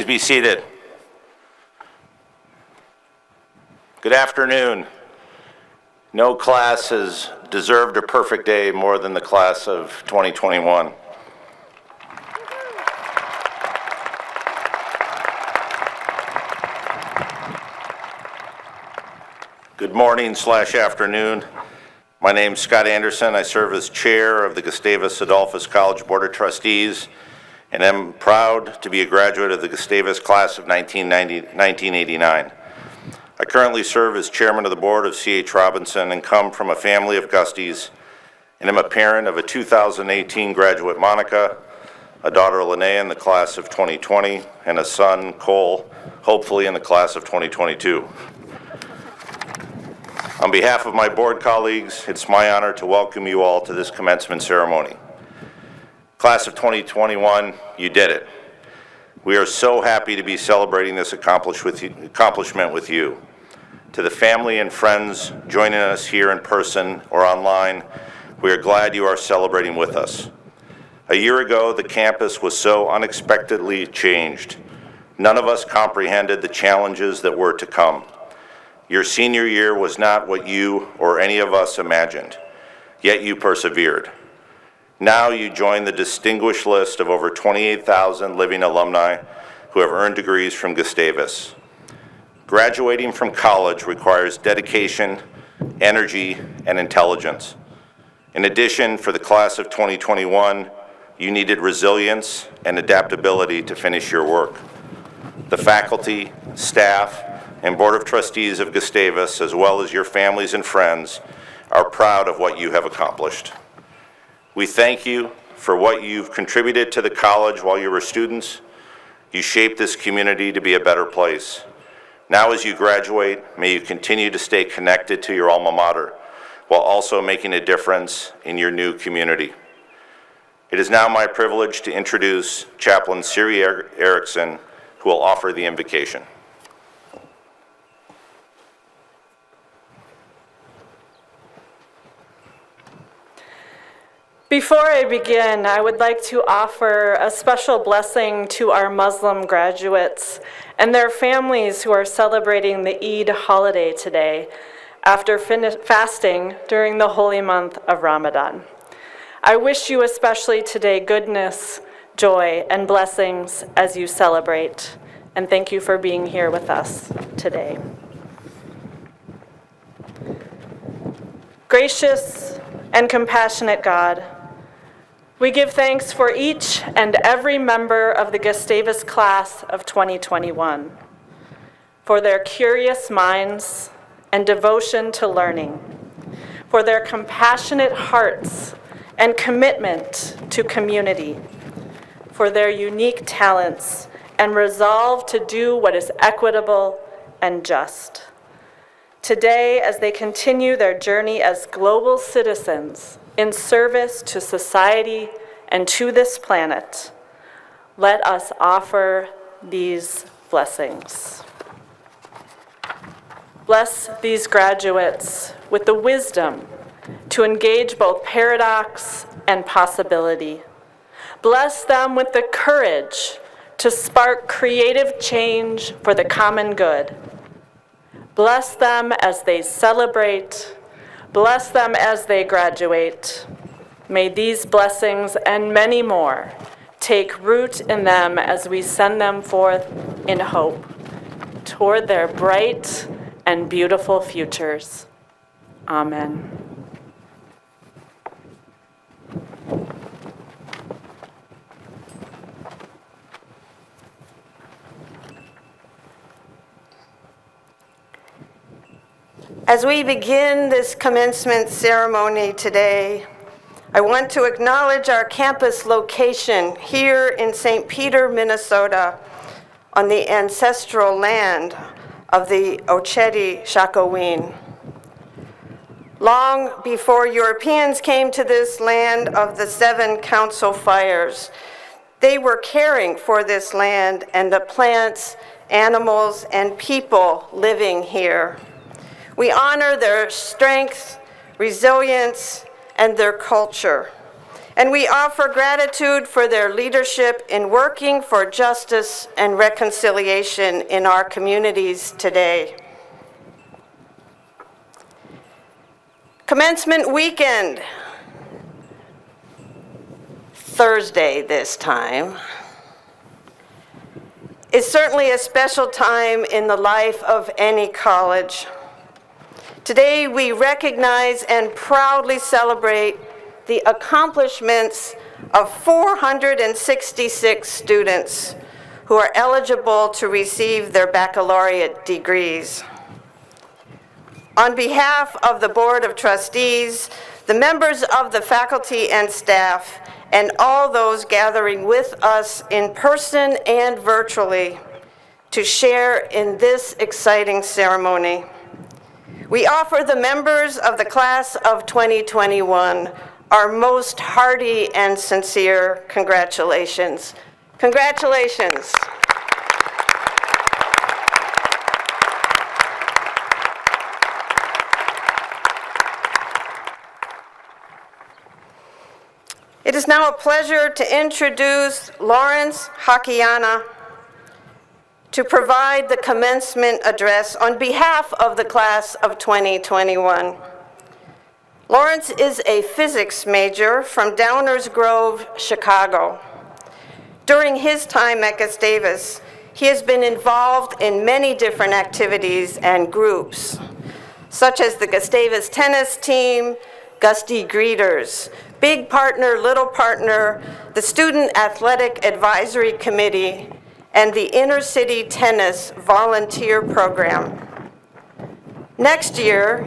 Please be seated. Good afternoon. No class has deserved a perfect day more than the class of 2021. Good morning/afternoon. My name's Scott Anderson. I serve as chair of the Gustavus Adolphus College Board of Trustees, and I'm proud to be a graduate of the Gustavus class of 1989. I currently serve as chairman of the board of C.H. Robinson and come from a family of Gusties, and am a parent of a 2018 graduate, Monica, a daughter, Linnea, in the class of 2020, and a son, Cole, hopefully in the class of 2022. On behalf of my board colleagues, it's my honor to welcome you all to this commencement ceremony. Class of 2021, you did it. We are so happy to be celebrating this accomplishment with you. To the family and friends joining us here in person or online, we are glad you are celebrating with us. A year ago, the campus was so unexpectedly changed. None of us comprehended the challenges that were to come. Your senior year was not what you or any of us imagined, yet you persevered. Now you join the distinguished list of over 28,000 living alumni who have earned degrees from Gustavus. Graduating from college requires dedication, energy, and intelligence. In addition, for the class of 2021, you needed resilience and adaptability to finish your work. The faculty, staff, and Board of Trustees of Gustavus, as well as your families and friends, are proud of what you have accomplished. We thank you for what you've contributed to the college while you were students. You shaped this community to be a better place. Now as you graduate, may you continue to stay connected to your alma mater while also making a difference in your new community. It is now my privilege to introduce Chaplain Siri Erickson, who will offer the invocation. Before I begin, I would like to offer a special blessing to our Muslim graduates and their families who are celebrating the Eid holiday today after fasting during the holy month of Ramadan. I wish you especially today goodness, joy, and blessings as you celebrate, and thank you for being here with us today. Gracious and compassionate God, we give thanks for each and every member of the Gustavus class of 2021, for their curious minds and devotion to learning, for their compassionate hearts and commitment to community, for their unique talents and resolve to do what is equitable and just. Today, as they continue their journey as global citizens in service to society and to this planet, let us offer these blessings. Bless these graduates with the wisdom to engage both paradox and possibility. Bless them with the courage to spark creative change for the common good. Bless them as they celebrate. Bless them as they graduate. May these blessings and many more take root in them as we send them forth in hope toward their bright and beautiful futures. Amen. As we begin this commencement ceremony today, I want to acknowledge our campus location here in St. Peter, Minnesota, on the ancestral land of the Oceti Sakowin. Long before Europeans came to this land of the 7 council fires, they were caring for this land and the plants, animals, and people living here. We honor their strength, resilience, and their culture. and we offer gratitude for their leadership in working for justice and reconciliation in our communities today. Commencement weekend, Thursday this time, is certainly a special time in the life of any college. Today, we recognize and proudly celebrate the accomplishments of 466 students who are eligible to receive their baccalaureate degrees. On behalf of the Board of Trustees, the members of the faculty and staff, and all those gathering with us in person and virtually to share in this exciting ceremony, we offer the members of the class of 2021 our most hearty and sincere congratulations. Congratulations. It is now a pleasure to introduce Lawrence Hakiana to provide the commencement address on behalf of the class of 2021. Lawrence is a physics major from Downers Grove, Chicago. During his time at Gustavus, he has been involved in many different activities and groups, such as the Gustavus tennis team, Gusty Greeters, Big Partner, Little Partner, the Student Athletic Advisory Committee, and the Inner City Tennis Volunteer Program. Next year,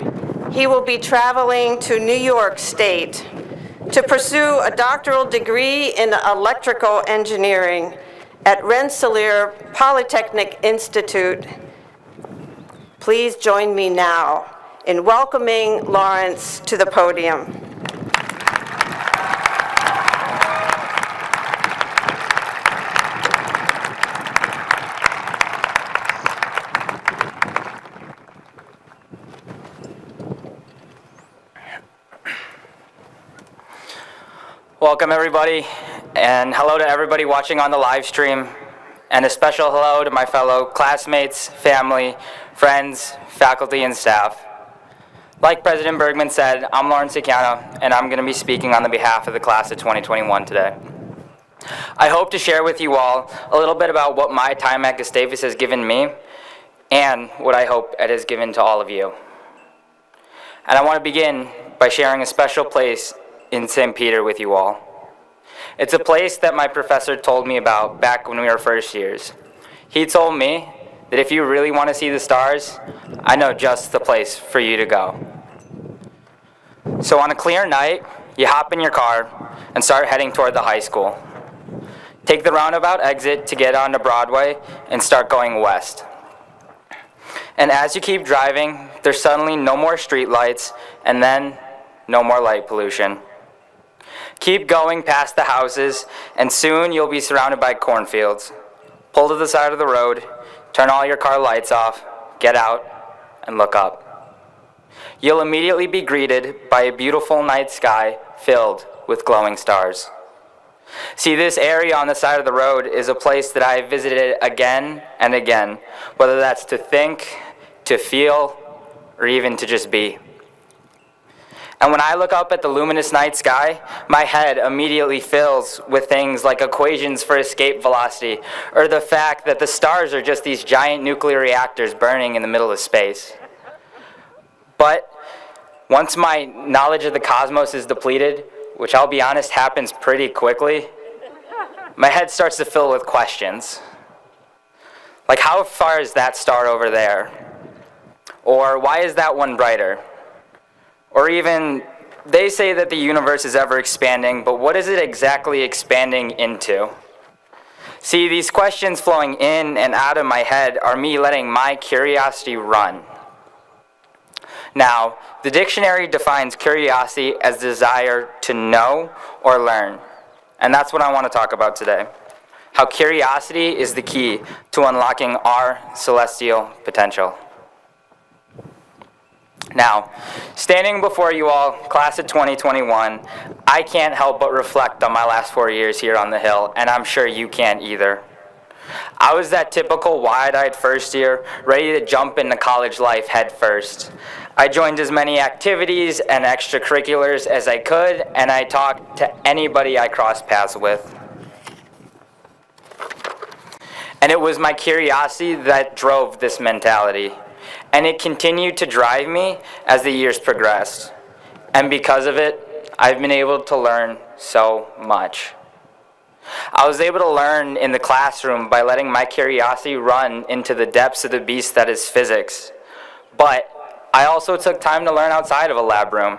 he will be traveling to New York State to pursue a doctoral degree in electrical engineering at Rensselaer Polytechnic Institute. Please join me now in welcoming Lawrence to the podium. Welcome everybody, and hello to everybody watching on the live stream, and a special hello to my fellow classmates, family, friends, faculty, and staff. Like President Bergman said, I'm Lawrence Hakiana, and I'm going to be speaking on the behalf of the class of 2021 today. I hope to share with you all a little bit about what my time at Gustavus has given me, and what I hope it has given to all of you. And I want to begin by sharing a special place in St. Peter with you all. It's a place that my professor told me about back when we were first years. He told me that if you really want to see the stars, I know just the place for you to go. So on a clear night, you hop in your car and start heading toward the high school. Take the roundabout exit to get onto Broadway and start going west. And as you keep driving, there's suddenly no more street lights, and then no more light pollution. Keep going past the houses, and soon you'll be surrounded by cornfields. Pull to the side of the road, turn all your car lights off, get out, and look up. You'll immediately be greeted by a beautiful night sky filled with glowing stars. See, this area on the side of the road is a place that I have visited again and again, whether that's to think, to feel, or even to just be. And when I look up at the luminous night sky, my head immediately fills with things like equations for escape velocity, or the fact that the stars are just these giant nuclear reactors burning in the middle of space. But once my knowledge of the cosmos is depleted, which I'll be honest happens pretty quickly, my head starts to fill with questions. Like, how far is that star over there? Or why is that one brighter? Or even, they say that the universe is ever expanding, but what is it exactly expanding into? See, these questions flowing in and out of my head are me letting my curiosity run. Now, the dictionary defines curiosity as desire to know or learn. And that's what I want to talk about today. How curiosity is the key to unlocking our celestial potential. Now, standing before you all, class of 2021, I can't help but reflect on my last 4 years here on the Hill, and I'm sure you can't either. I was that typical wide-eyed first year, ready to jump into college life head first. I joined as many activities and extracurriculars as I could, and I talked to anybody I crossed paths with. And it was my curiosity that drove this mentality. And it continued to drive me as the years progressed. And because of it, I've been able to learn so much. I was able to learn in the classroom by letting my curiosity run into the depths of the beast that is physics. But I also took time to learn outside of a lab room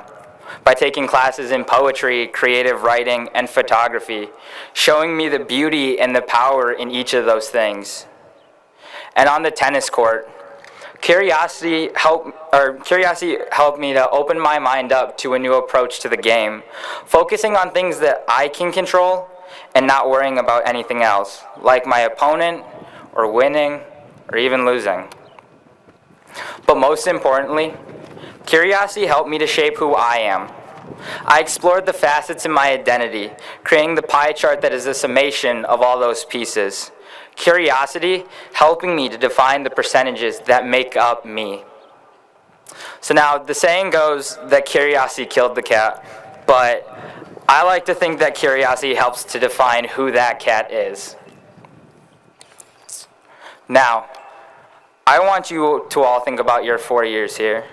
by taking classes in poetry, creative writing, and photography, showing me the beauty and the power in each of those things. And on the tennis court, Curiosity helped me to open my mind up to a new approach to the game, focusing on things that I can control and not worrying about anything else, like my opponent, or winning, or even losing. But most importantly, curiosity helped me to shape who I am. I explored the facets in my identity, creating the pie chart that is a summation of all those pieces. Curiosity helping me to define the percentages that make up me. So now, the saying goes that curiosity killed the cat, but I like to think that curiosity helps to define who that cat is. Now, I want you to all think about your 4 years here.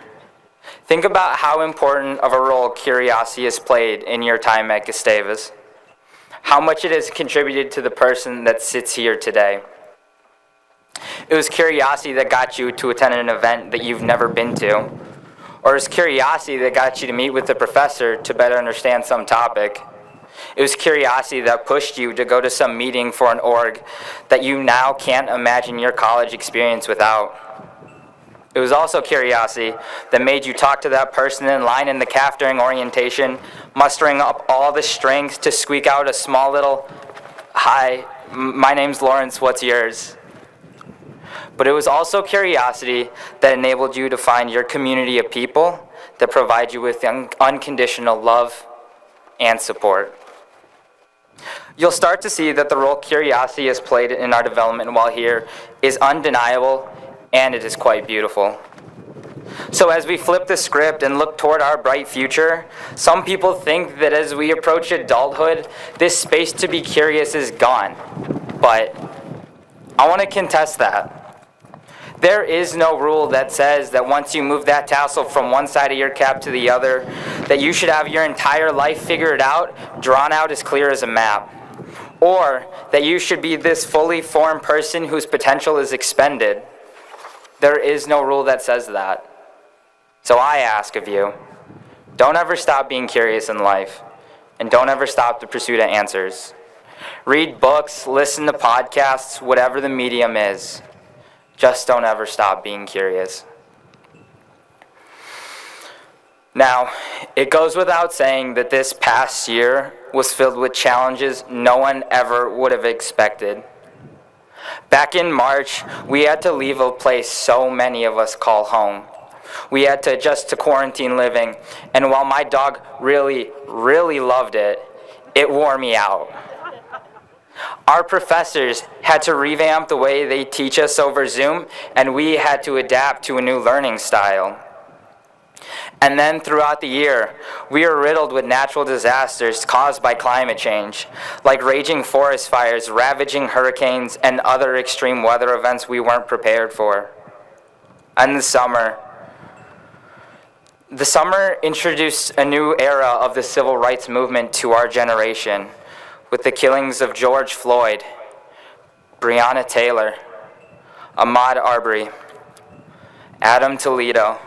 Think about how important of a role curiosity has played in your time at Gustavus. How much it has contributed to the person that sits here today. It was curiosity that got you to attend an event that you've never been to. Or it was curiosity that got you to meet with the professor to better understand some topic. It was curiosity that pushed you to go to some meeting for an org that you now can't imagine your college experience without. It was also curiosity that made you talk to that person in line in the CAF during orientation, mustering up all the strength to squeak out a small little, "Hi, my name's Lawrence, what's yours?" But it was also curiosity that enabled you to find your community of people that provide you with unconditional love and support. You'll start to see that the role curiosity has played in our development while here is undeniable, and it is quite beautiful. So as we flip the script and look toward our bright future, some people think that as we approach adulthood, this space to be curious is gone. But I want to contest that. There is no rule that says that once you move that tassel from one side of your cap to the other, that you should have your entire life figured out, drawn out as clear as a map. Or that you should be this fully formed person whose potential is expended. There is no rule that says that. So I ask of you, don't ever stop being curious in life, and don't ever stop the pursuit of answers. Read books, listen to podcasts, whatever the medium is. Just don't ever stop being curious. Now, it goes without saying that this past year was filled with challenges no one ever would have expected. Back in March, we had to leave a place so many of us call home. We had to adjust to quarantine living, and while my dog really, really loved it, it wore me out. Our professors had to revamp the way they teach us over Zoom, and we had to adapt to a new learning style. And then throughout the year, we are riddled with natural disasters caused by climate change, like raging forest fires, ravaging hurricanes, and other extreme weather events we weren't prepared for. And the summer introduced a new era of the civil rights movement to our generation, with the killings of George Floyd, Breonna Taylor, Ahmaud Arbery, Adam Toledo,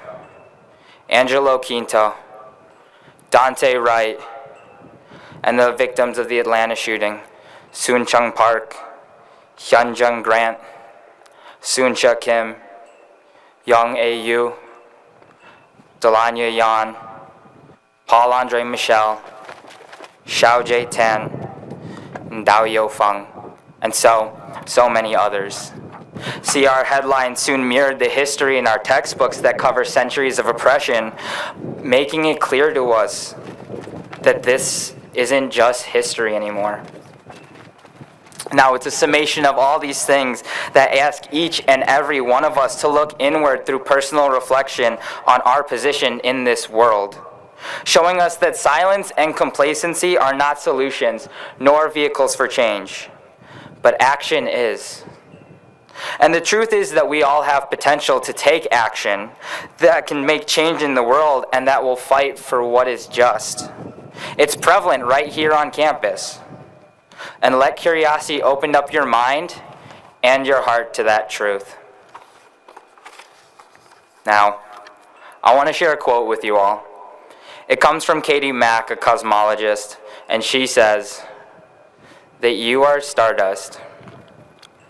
Angelo Quinto, Dante Wright, and the victims of the Atlanta shooting, Soon Chung Park, Hyun Jung Grant, Soon Cha Kim, Young A.U., Delanya Yan, Paul Andre Michel, Xiao Jie Tan, and Dao Yo Feng, and so many others. See, our headline soon mirrored the history in our textbooks that cover centuries of oppression, making it clear to us that this isn't just history anymore. Now, it's a summation of all these things that ask each and every one of us to look inward through personal reflection on our position in this world, showing us that silence and complacency are not solutions, nor vehicles for change, but action is. And the truth is that we all have potential to take action that can make change in the world and that will fight for what is just. It's prevalent right here on campus. And let curiosity open up your mind and your heart to that truth. Now, I want to share a quote with you all. It comes from Katie Mack, a cosmologist, and she says that you are stardust,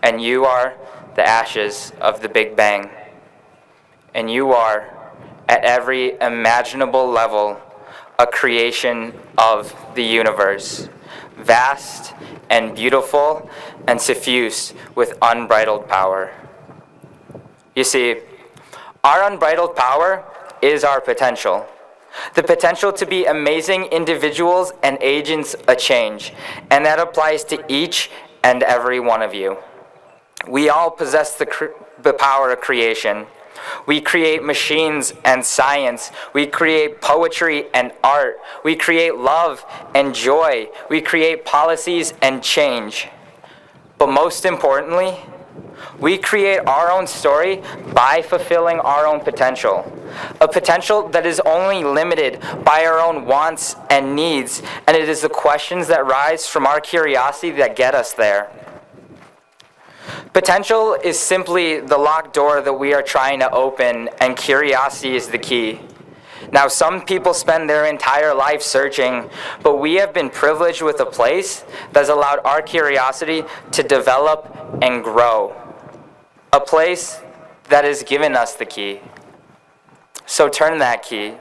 and you are the ashes of the Big Bang, and you are, at every imaginable level, a creation of the universe, vast and beautiful and suffused with unbridled power. You see, our unbridled power is our potential. The potential to be amazing individuals and agents of change, and that applies to each and every one of you. We all possess the power of creation. We create machines and science. We create poetry and art. We create love and joy. We create policies and change. But most importantly, we create our own story by fulfilling our own potential. A potential that is only limited by our own wants and needs, and it is the questions that rise from our curiosity that get us there. Potential is simply the locked door that we are trying to open, and curiosity is the key. Now, some people spend their entire life searching, but we have been privileged with a place that's allowed our curiosity to develop and grow. A place that has given us the key. So turn that key.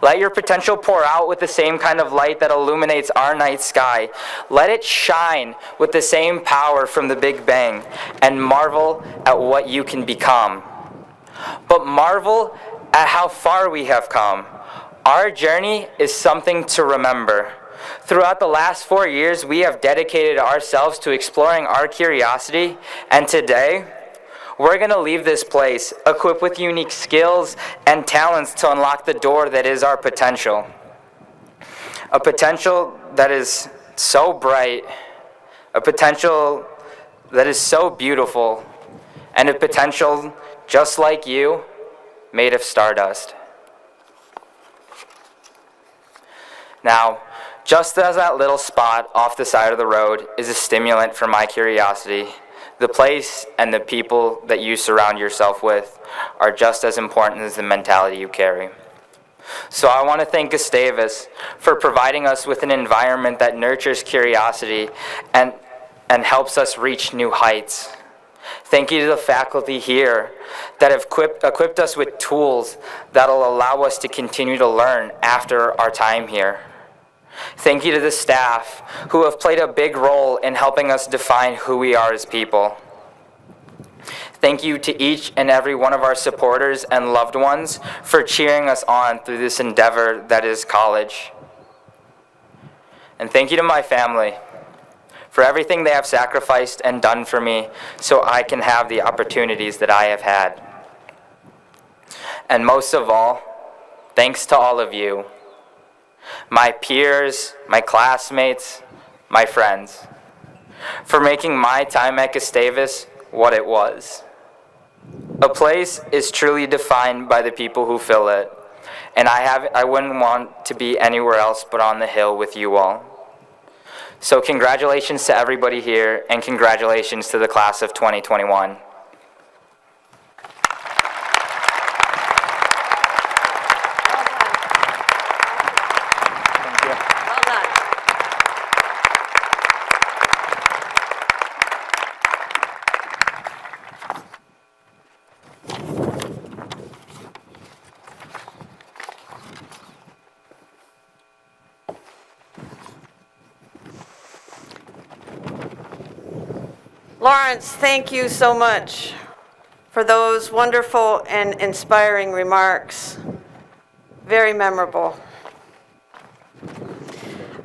Let your potential pour out with the same kind of light that illuminates our night sky. Let it shine with the same power from the Big Bang, and marvel at what you can become. But marvel at how far we have come. Our journey is something to remember. Throughout the last 4 years, we have dedicated ourselves to exploring our curiosity, and today, we're going to leave this place equipped with unique skills and talents to unlock the door that is our potential. A potential that is so bright, a potential that is so beautiful, and a potential just like you, made of stardust. Now, just as that little spot off the side of the road is a stimulant for my curiosity, the place and the people that you surround yourself with are just as important as the mentality you carry. So I want to thank Gustavus for providing us with an environment that nurtures curiosity and helps us reach new heights. Thank you to the faculty here that have equipped us with tools that will allow us to continue to learn after our time here. Thank you to the staff who have played a big role in helping us define who we are as people. Thank you to each and every one of our supporters and loved ones for cheering us on through this endeavor that is college. And thank you to my family for everything they have sacrificed and done for me so I can have the opportunities that I have had. And most of all, thanks to all of you, my peers, my classmates, my friends, for making my time at Gustavus what it was. A place is truly defined by the people who fill it, and I wouldn't want to be anywhere else but on the hill with you all. So congratulations to everybody here, and congratulations to the class of 2021. Lawrence, thank you so much for those wonderful and inspiring remarks. Very memorable.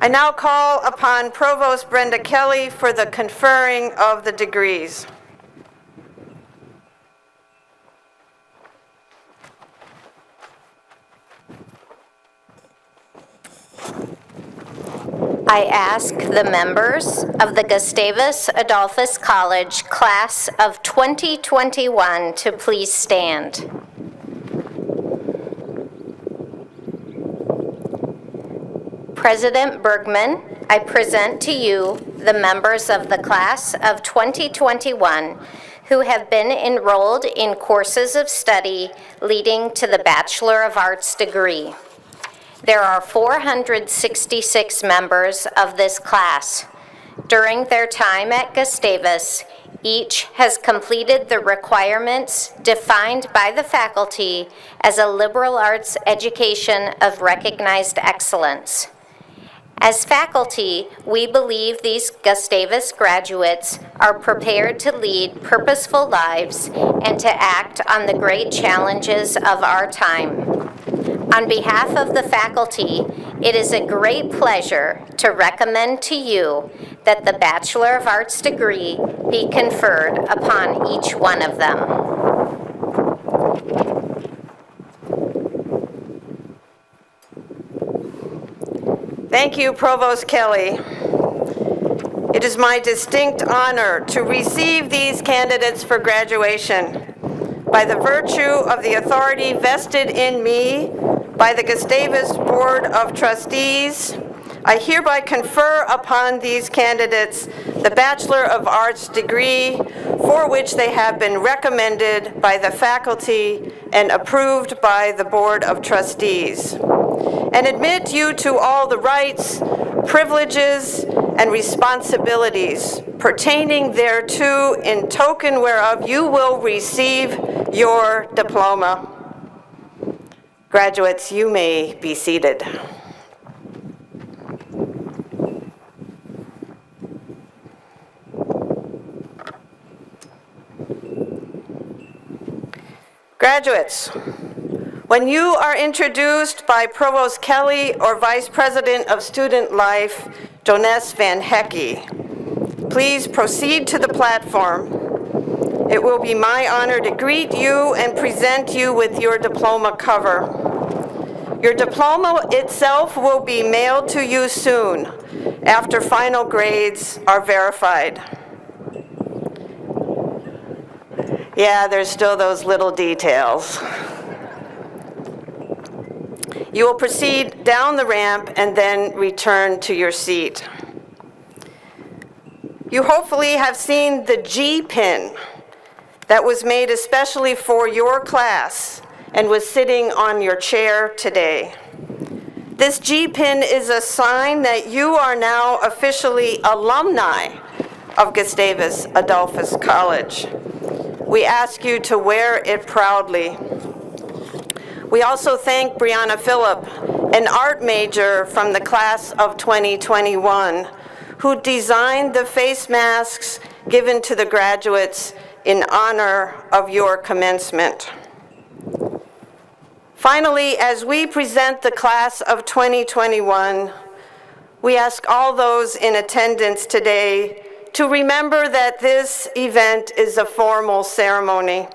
I now call upon Provost Brenda Kelly for the conferring of the degrees. I ask the members of the Gustavus Adolphus College class of 2021 to please stand. President Bergman, I present to you the members of the class of 2021 who have been enrolled in courses of study leading to the Bachelor of Arts degree. There are 466 members of this class. During their time at Gustavus, each has completed the requirements defined by the faculty as a liberal arts education of recognized excellence. As faculty, we believe these Gustavus graduates are prepared to lead purposeful lives and to act on the great challenges of our time. On behalf of the faculty, it is a great pleasure to recommend to you that the Bachelor of Arts degree be conferred upon each one of them. Thank you, Provost Kelly. It is my distinct honor to receive these candidates for graduation. By the virtue of the authority vested in me by the Gustavus Board of Trustees, I hereby confer upon these candidates the Bachelor of Arts degree for which they have been recommended by the faculty and approved by the Board of Trustees, and admit you to all the rights, privileges, and responsibilities pertaining thereto, in token whereof you will receive your diploma. Graduates, you may be seated. Graduates, when you are introduced by Provost Kelly or Vice President of Student Life, Jonas Van Hecke, please proceed to the platform. It will be my honor to greet you and present you with your diploma cover. Your diploma itself will be mailed to you soon, after final grades are verified. Yeah, there's still those little details. You will proceed down the ramp and then return to your seat. You hopefully have seen the G pin that was made especially for your class and was sitting on your chair today. This G pin is a sign that you are now officially alumni of Gustavus Adolphus College. We ask you to wear it proudly. We also thank Brianna Phillip, an art major from the class of 2021, who designed the face masks given to the graduates in honor of your commencement. Finally, as we present the class of 2021, we ask all those in attendance today to remember that this event is a formal ceremony.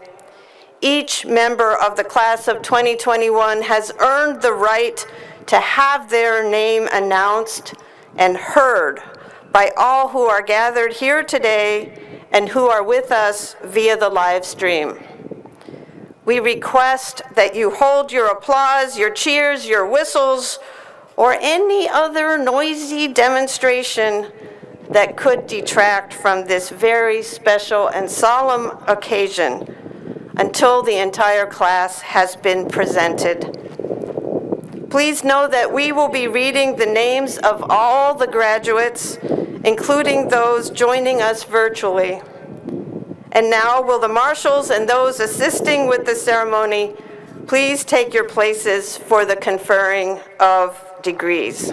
Each member of the class of 2021 has earned the right to have their name announced and heard by all who are gathered here today and who are with us via the live stream. We request that you hold your applause, your cheers, your whistles, or any other noisy demonstration that could detract from this very special and solemn occasion until the entire class has been presented. Please know that we will be reading the names of all the graduates, including those joining us virtually. And now, will the marshals and those assisting with the ceremony please take your places for the conferring of degrees.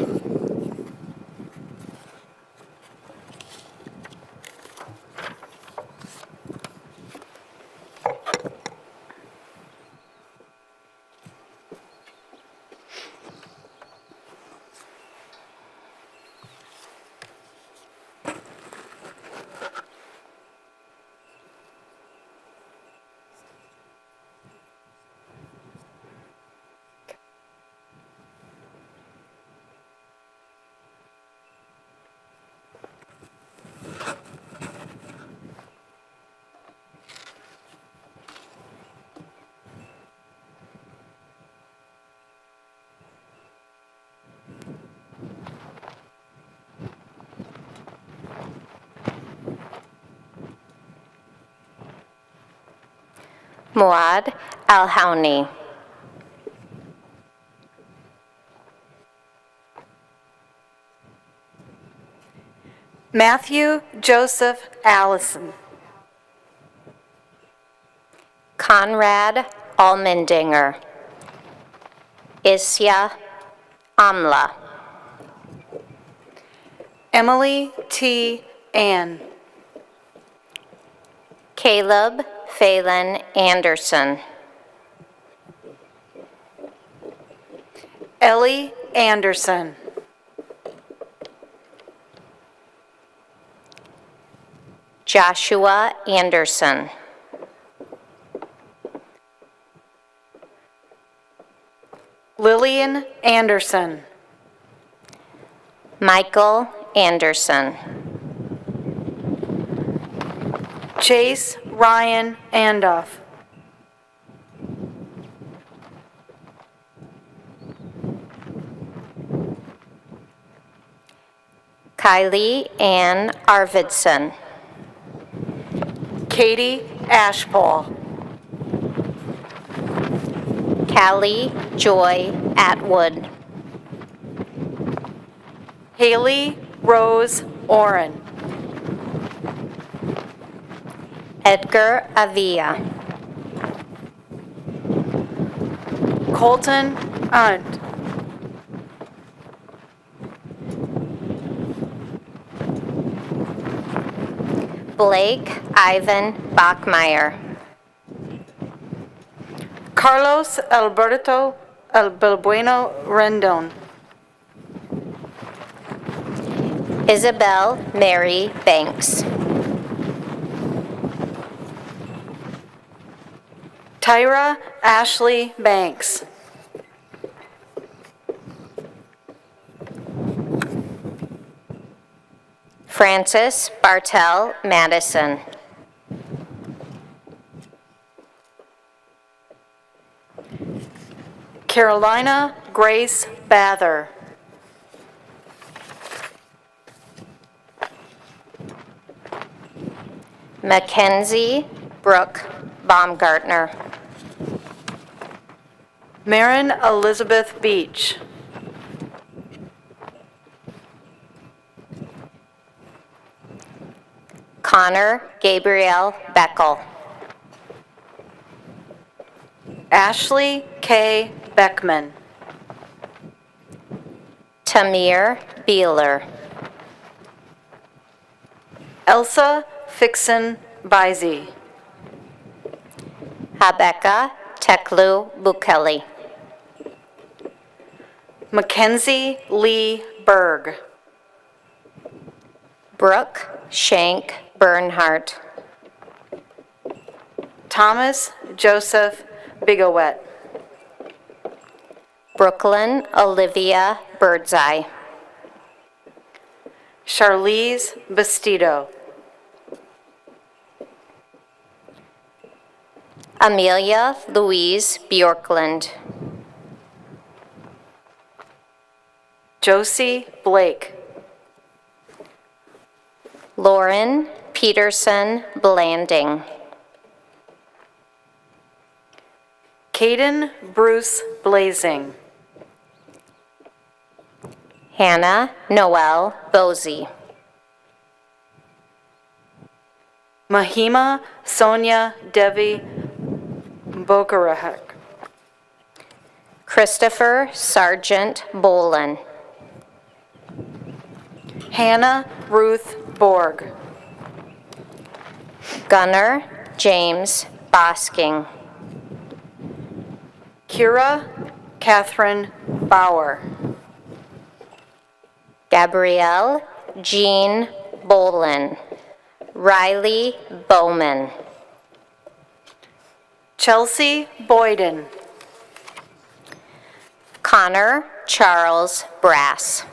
Muad Alhauni. Matthew Joseph Allison. Conrad Almendinger. Isya Amla. Emily T. Ann. Caleb Phelan Anderson. Ellie Anderson. Joshua Anderson. Lillian Anderson. Michael Anderson. Chase Ryan Andoff. Kylie Ann Arvidson. Katie Ashpole. Callie Joy Atwood. Haley Rose Oren. Edgar Avila. Colton Unt. Blake Ivan Bachmeyer. Carlos Alberto Albueno Rendon. Isabel Mary Banks. Tyra Ashley Banks. Francis Bartell Madison. Carolina Grace Bather. Mackenzie Brooke Baumgartner. Marin Elizabeth Beach. Connor Gabriel Beckel. Ashley K. Beckman. Tamir Beeler. Elsa Fixon Bizey. Habeka Teklu Bukeli. Mackenzie Lee Berg. Brooke Shank Bernhardt. Thomas Joseph Bigowet. Brooklyn Olivia Birdseye. Charlize Bastido. Amelia Louise Bjorkland. Josie Blake. Lauren Peterson Blanding. Caden Bruce Blazing. Hannah Noel Bosey. Mahima Sonia Devi Bokarahek. Christopher Sargent Bolin. Hannah Ruth Borg. Gunnar James Bosking. Kira Catherine Bauer. Gabrielle Jean Bolin. Riley Bowman. Chelsea Boyden. Connor Charles Brass.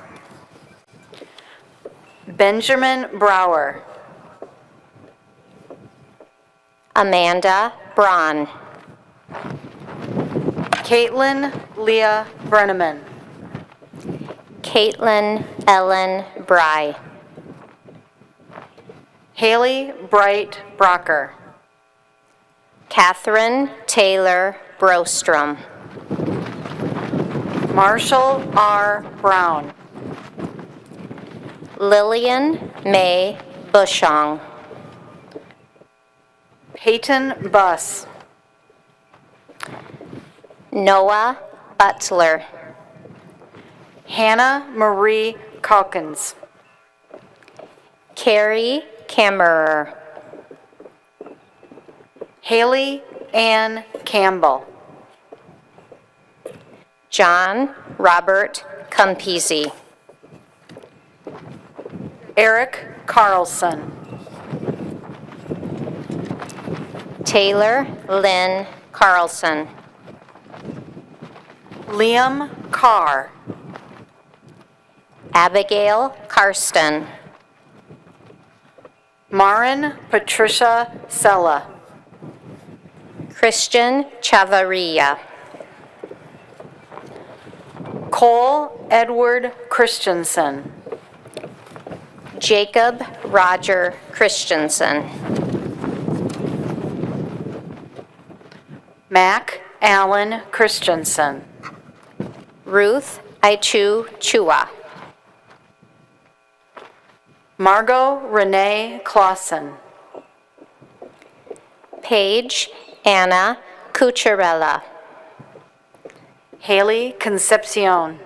Benjamin Brower. Amanda Braun. Caitlin Leah Brenneman. Caitlin Ellen Bry. Haley Bright Brocker. Catherine Taylor Brostrom. Marshall R. Brown. Lillian May Bushong. Peyton Buss. Noah Butler. Hannah Marie Calkins. Carrie Kammerer. Haley Ann Campbell. John Robert Campisi. Eric Carlson. Taylor Lynn Carlson. Liam Carr. Abigail Karsten. Marin Patricia Sella. Christian Chavarria. Cole Edward Christensen. Jacob Roger Christensen. Mac Allen Christensen. Ruth Aichu Chua. Margot Renee Clausen. Paige Anna Cucharella. Haley Concepcion.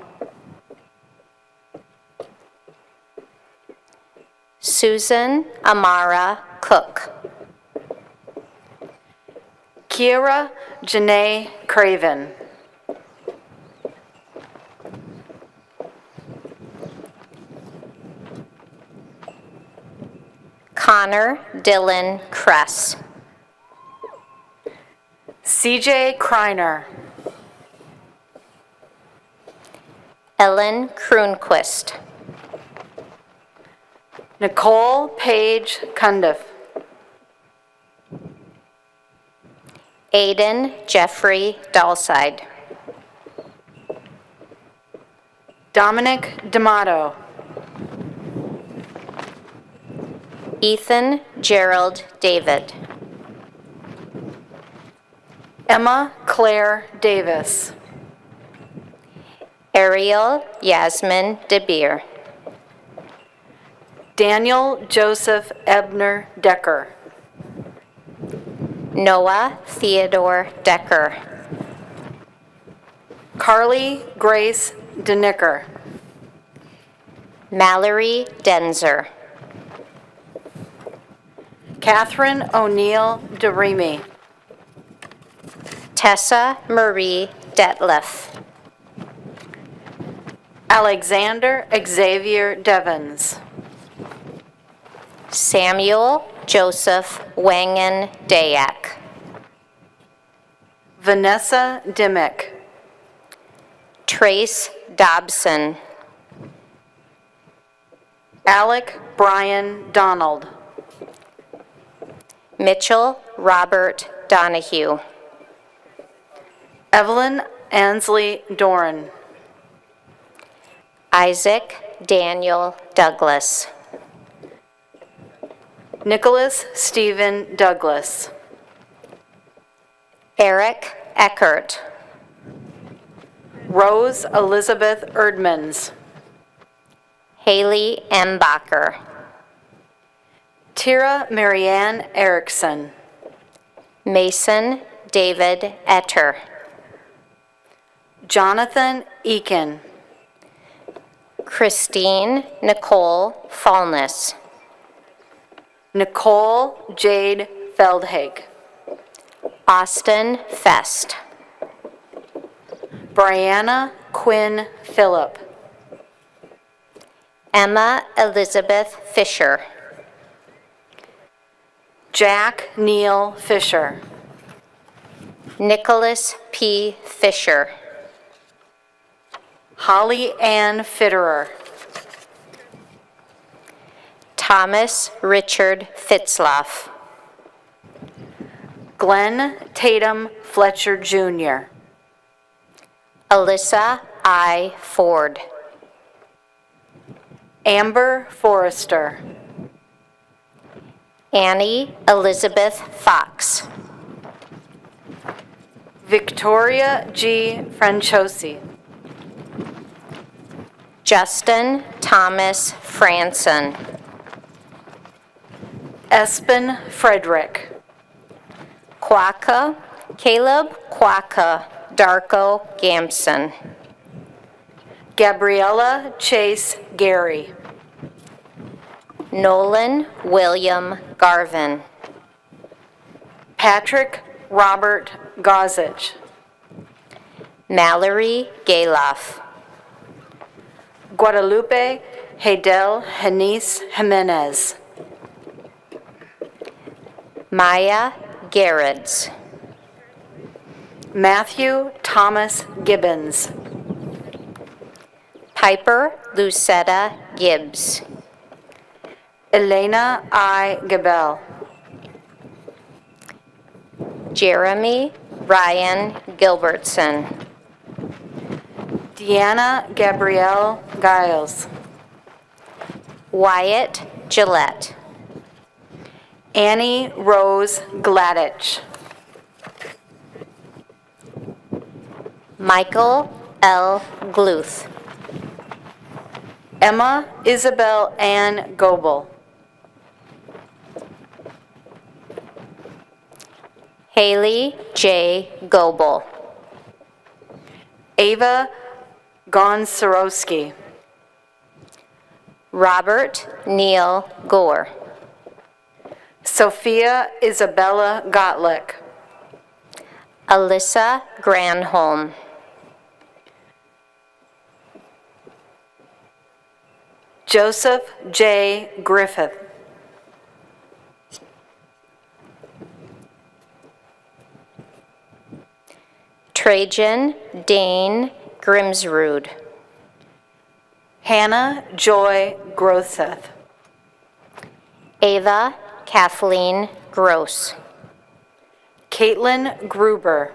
Susan Amara Cook. Kiera Janae Craven. Connor Dylan Kress. CJ Kreiner. Ellen Kroonquist. Nicole Page Cundiff. Aiden Jeffrey Dalside. Dominic D'Amato. Ethan Gerald David. Emma Claire Davis. Ariel Yasmin DeBeer. Daniel Joseph Ebner Decker. Noah Theodore Decker. Carly Grace DeNicker. Mallory Denzer. Catherine O'Neill DeRemy. Tessa Marie Detlef. Alexander Xavier Devons. Samuel Joseph Wangen Dayak. Vanessa Dimmick. Trace Dobson. Alec Brian Donald. Mitchell Robert Donahue. Evelyn Ansley Doran. Isaac Daniel Douglas. Nicholas Stephen Douglas. Eric Eckert. Rose Elizabeth Erdmans. Haley M. Bacher. Tira Marianne Erickson. Mason David Etter. Jonathan Eakin. Christine Nicole Fallness. Nicole Jade Feldhage. Austin Fest. Brianna Quinn Phillip. Emma Elizabeth Fisher. Jack Neal Fisher. Nicholas P. Fisher. Holly Ann Fitterer. Thomas Richard Fitzloff. Glenn Tatum Fletcher Jr. Alyssa I. Ford. Amber Forrester. Annie Elizabeth Fox. Victoria G. Franchosi. Justin Thomas Franson. Espen Frederick. Caleb Quaka Darko Gamson. Gabriella Chase Gary. Nolan William Garvin. Patrick Robert Gozich. Mallory Galoff. Guadalupe Hedel Henice Jimenez. Maya Garretts. Matthew Thomas Gibbons. Piper Lucetta Gibbs. Elena I. Gabel. Jeremy Ryan Gilbertson. Deanna Gabrielle Giles. Wyatt Gillette. Annie Rose Gladich. Michael L. Gluth. Emma Isabel Ann Goebel. Haley J. Goebel. Ava Gonsorowski. Robert Neil Gore. Sophia Isabella Gottlieb. Alyssa Granholm. Joseph J. Griffith. Trajan Dane Grimsrud. Hannah Joy Grosseth. Ava Kathleen Gross. Caitlin Gruber.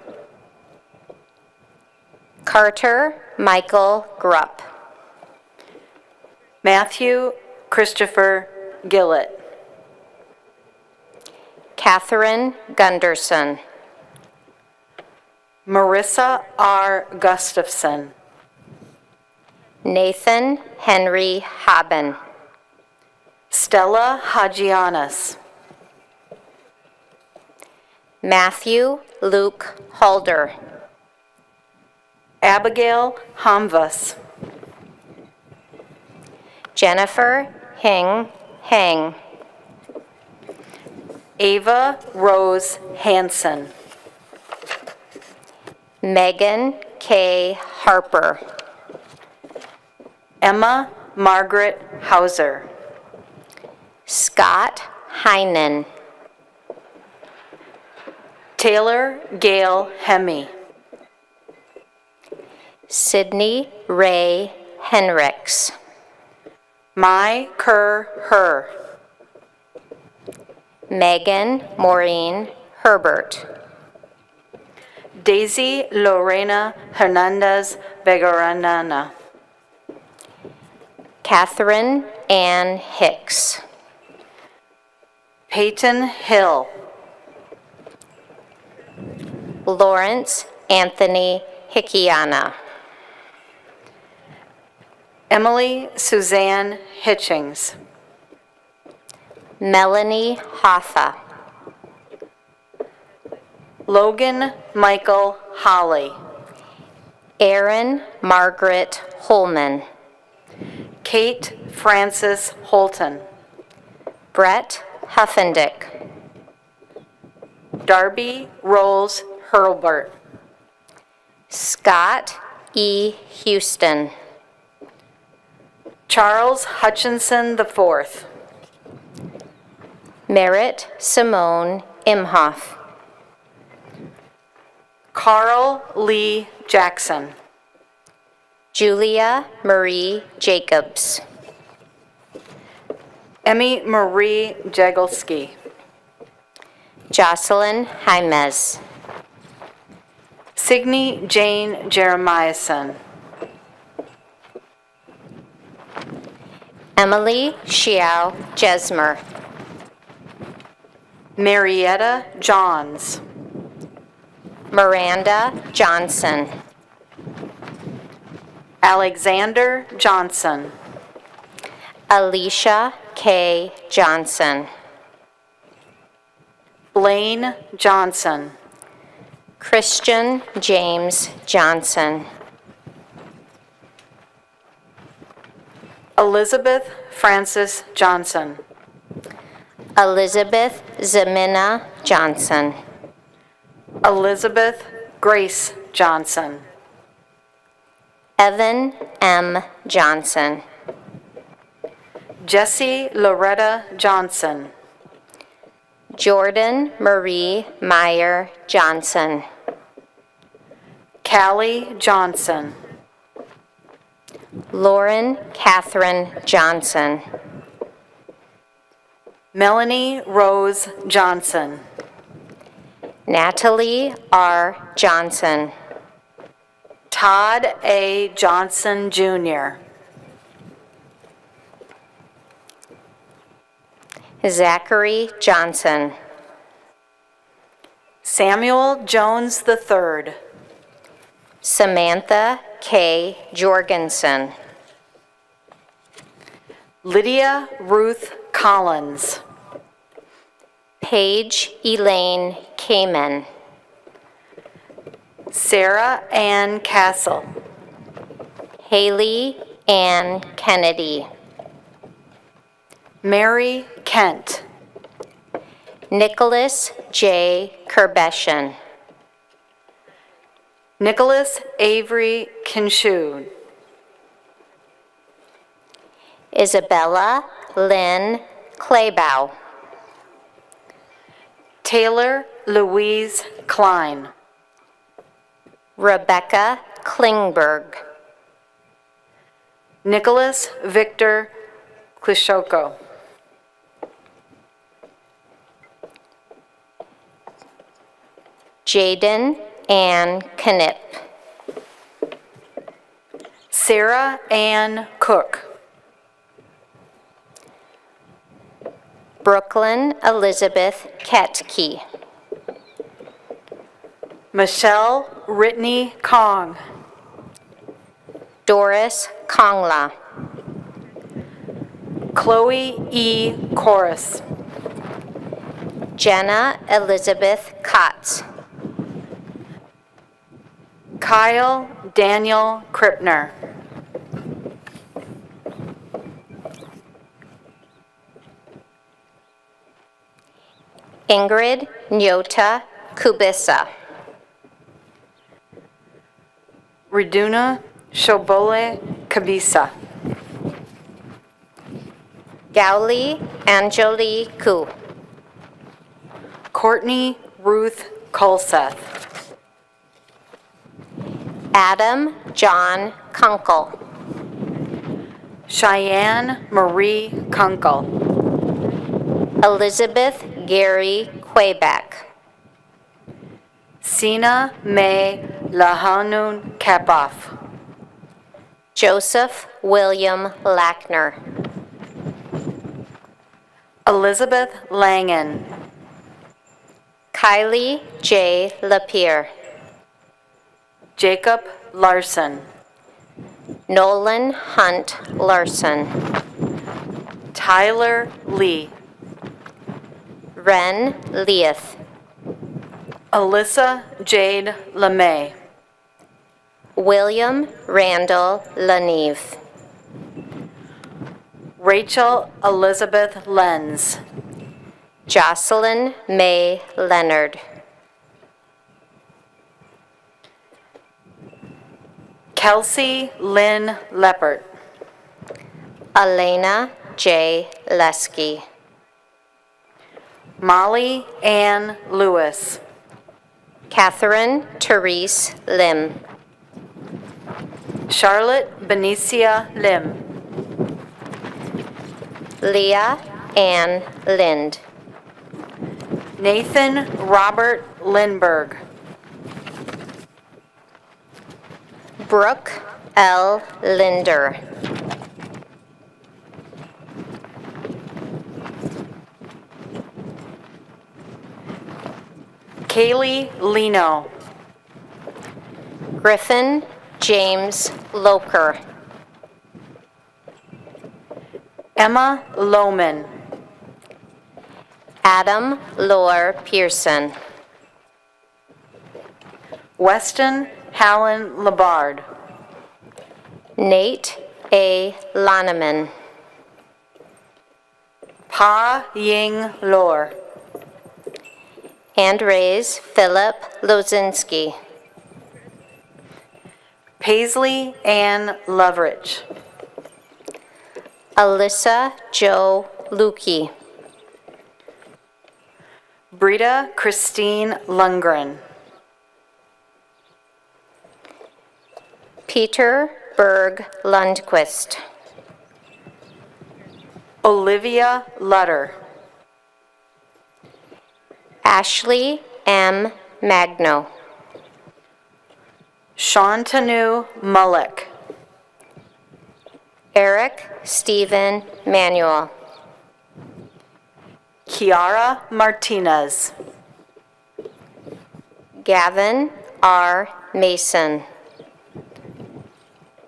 Carter Michael Grupp. Matthew Christopher Gillett. Catherine Gunderson. Marissa R. Gustafson. Nathan Henry Haben. Stella Hagianis. Matthew Luke Halder. Abigail Hamvas. Jennifer Hing Hang. Ava Rose Hanson. Megan K. Harper. Emma Margaret Hauser. Scott Heinen. Taylor Gail Hemme. Sydney Ray Henricks. Mai Kerr Her. Megan Maureen Herbert. Daisy Lorena Hernandez Begaranana. Catherine Ann Hicks. Peyton Hill. Lawrence Anthony Hickiana. Emily Suzanne Hitchings. Melanie Hoffa. Logan Michael Holly. Erin Margaret Holman. Kate Frances Holton. Brett Huffendick. Darby Rolls Hurlbert. Scott E. Houston. Charles Hutchinson IV. Merritt Simone Imhoff. Carl Lee Jackson. Julia Marie Jacobs. Emmy Marie Jagelski. Jocelyn Jaimez. Signe Jane Jeremiahson. Emily Xiao Jesmer. Marietta Johns. Miranda Johnson. Alexander Johnson. Alicia K. Johnson. Blaine Johnson. Christian James Johnson. Elizabeth Francis Johnson. Elizabeth Zemina Johnson. Elizabeth Grace Johnson. Evan M. Johnson. Jessie Loretta Johnson. Jordan Marie Meyer Johnson. Callie Johnson. Lauren Catherine Johnson. Melanie Rose Johnson. Natalie R. Johnson. Todd A. Johnson, Jr. Zachary Johnson. Samuel Jones III. Samantha K. Jorgensen. Lydia Ruth Collins. Paige Elaine Kamen. Sarah Ann Castle. Haley Ann Kennedy. Mary Kent. Nicholas J. Kerbeshian. Nicholas Avery Kinshood. Isabella Lynn Claybow. Taylor Louise Klein. Rebecca Klingberg. Nicholas Victor Klishoko. Jaden Ann Knipp. Sarah Ann Cook. Brooklyn Elizabeth Ketke. Michelle Ritney Kong. Doris Kongla. Chloe E. Corus. Jenna Elizabeth Kotz. Kyle Daniel Krippner. Ingrid Nyota Kubisa. Riduna Shobole Kabisa. Gauli Angeli Ku. Courtney Ruth Colseth. Adam John Kunkel. Cheyenne Marie Kunkel. Elizabeth Gary Quebec. Sina May Lahanun Kapoff. Joseph William Lackner. Elizabeth Langen. Kylie J. Lapierre. Jacob Larson. Nolan Hunt Larson. Tyler Lee. Ren Leith. Alyssa Jade LeMay. William Randall Laneve. Rachel Elizabeth Lenz. Jocelyn May Leonard. Kelsey Lynn Leppert. Elena J. Lesky. Molly Ann Lewis. Catherine Therese Lim. Charlotte Benicia Lim. Leah Ann Lind. Nathan Robert Lindberg. Brooke L. Linder. Kaylee Lino. Griffin James Loker. Emma Lohman. Adam Lore Pearson. Weston Hallen Labard. Nate A. Loneman. Pa Ying Lor. Andres Philip Lozinski. Paisley Ann Loveridge. Alyssa Jo Lukey. Brita Christine Lundgren. Peter Berg Lundquist. Olivia Lutter. Ashley M. Magno. Shantanu Mullick. Eric Stephen Manuel. Kiara Martinez. Gavin R. Mason.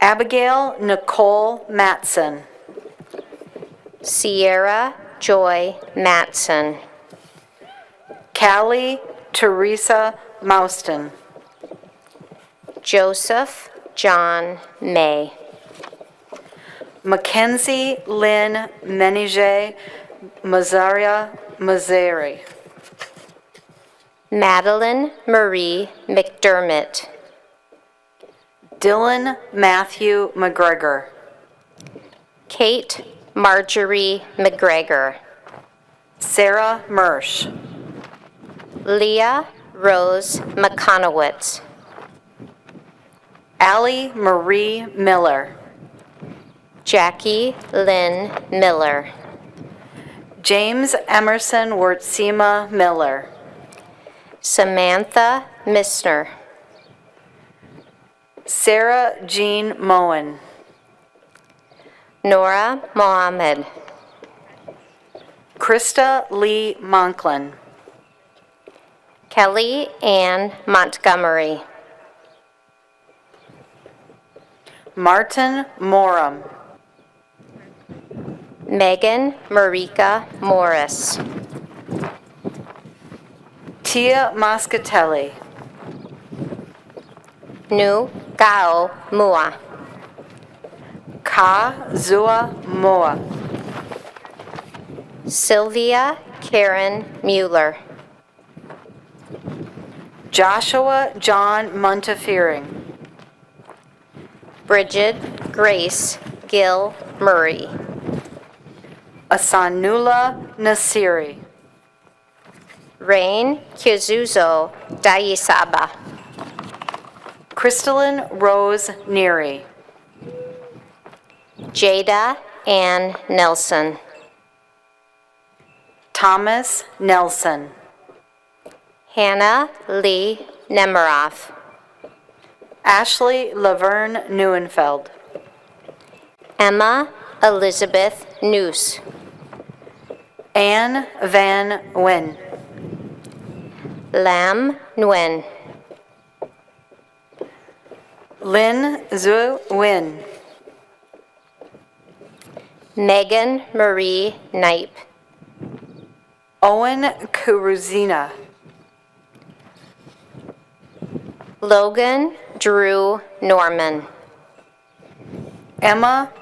Abigail Nicole Matson. Sierra Joy Matson. Callie Teresa Mouston. Joseph John May. Mackenzie Lynn Menige Mazaria Mazari. Madeline Marie McDermott. Dylan Matthew McGregor. Kate Marjorie McGregor. Sarah Mersch. Leah Rose McConowitz. Allie Marie Miller. Jackie Lynn Miller. James Emerson Wurtsema Miller. Samantha Missner. Sarah Jean Moen. Nora Mohammed. Krista Lee Monklin. Kelly Ann Montgomery. Martin Morum. Megan Marika Morris. Tia Moscatelli. Nu Gao Mua. Ka Zua Moa. Sylvia Karen Mueller. Joshua John Montefiore. Bridget Grace Gill Murray. Asanula Nasiri. Rain Kizuzo Daisaba. Crystalline Rose Neary. Jada Ann Nelson. Thomas Nelson. Hannah Lee Nemiroff. Ashley Laverne Neuenfeld. Emma Elizabeth Noose. Anne Van Wen. Lam Nguyen. Lin Zhu Win. Megan Marie Knipe. Owen Kuruzina. Logan Drew Norman. Emma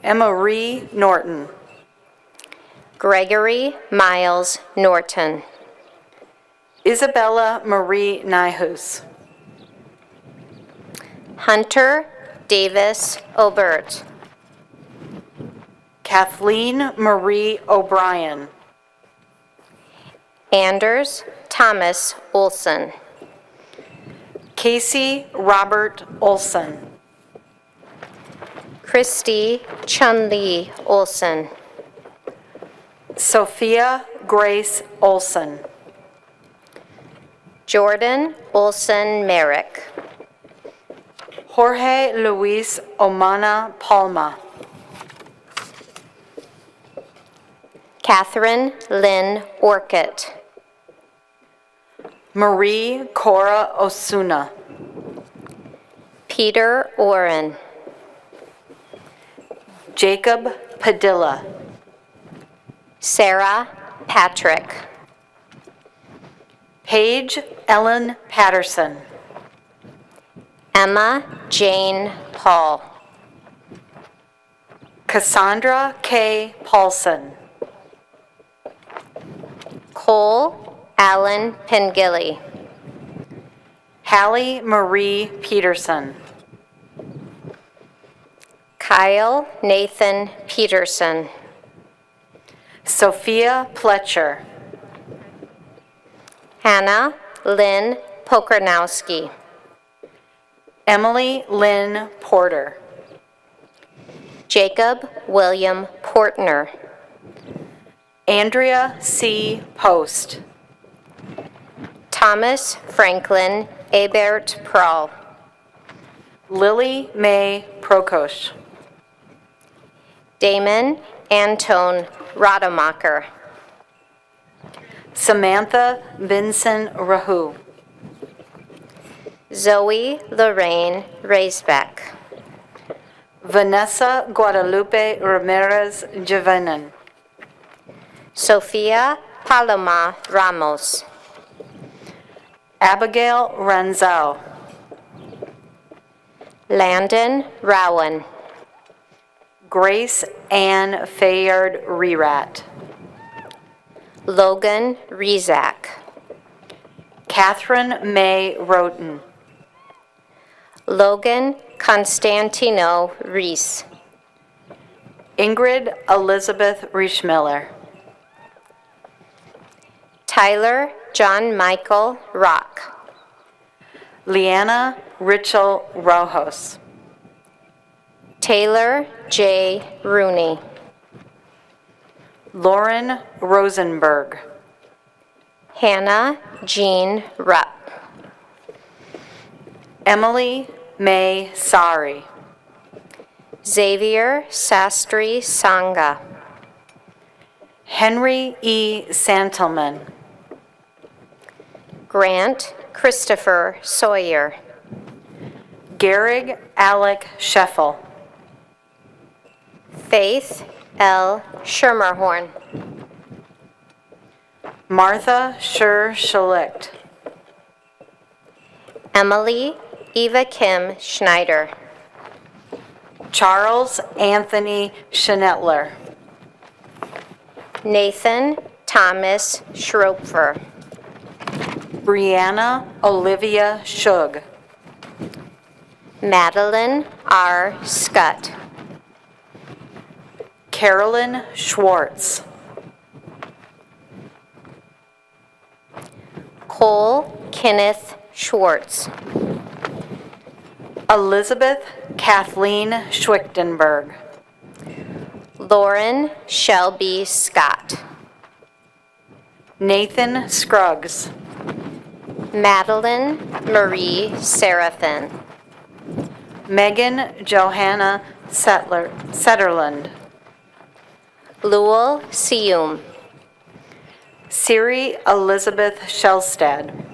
Ree Norton. Gregory Miles Norton. Isabella Marie Nyhus. Hunter Davis Obert. Kathleen Marie O'Brien. Anders Thomas Olson. Casey Robert Olson. Christy Chun-Li Olson. Sophia Grace Olson. Jordan Olson Merrick. Jorge Luis Omana Palma. Catherine Lynn Orcutt. Marie Cora Osuna. Peter Oren, Jacob Padilla, Sarah Patrick, Paige Ellen Patterson, Emma Jane Paul, Cassandra K. Paulson, Cole Allen Pengilly, Hallie Marie Peterson, Kyle Nathan Peterson, Sophia Pletcher, Hannah Lynn Pokernowski, Emily Lynn Porter, Jacob William Portner, Andrea C. Post, Thomas Franklin Ebert Prahl, Lily Mae Prokosh, Damon Antone Rademacher, Samantha Vinson Rahu, Zoe Lorraine Raisbeck, Vanessa Guadalupe Ramirez Javanen, Sofia Paloma Ramos, Abigail Ranzau, Landon Rowan, Grace Ann Fayard Rerat, Logan Rizak, Catherine May Roten, Logan Constantino Reese, Ingrid Elizabeth Riechmiller, Tyler John Michael Rock, Leanna Richel Rojos, Taylor J. Rooney, Lauren Rosenberg, Hannah Jean Rupp, Emily May Sari, Xavier Sastry Sangha, Henry E. Santelman, Grant Christopher Sawyer, Gehrig Alec Scheffel, Faith L. Schermerhorn, Martha Schur Schlicht, Emily Eva Kim Schneider, Charles Anthony Schnettler, Nathan Thomas Schroepfer, Brianna Olivia Shug, Madeline R. Scott, Carolyn Schwartz, Cole Kenneth Schwartz, Elizabeth Kathleen Schwichtenberg, Lauren Shelby Scott, Nathan Scruggs, Madeline Marie Seraphin, Megan Johanna Setterland, Lowell Sium, Siri Elizabeth Shellstad,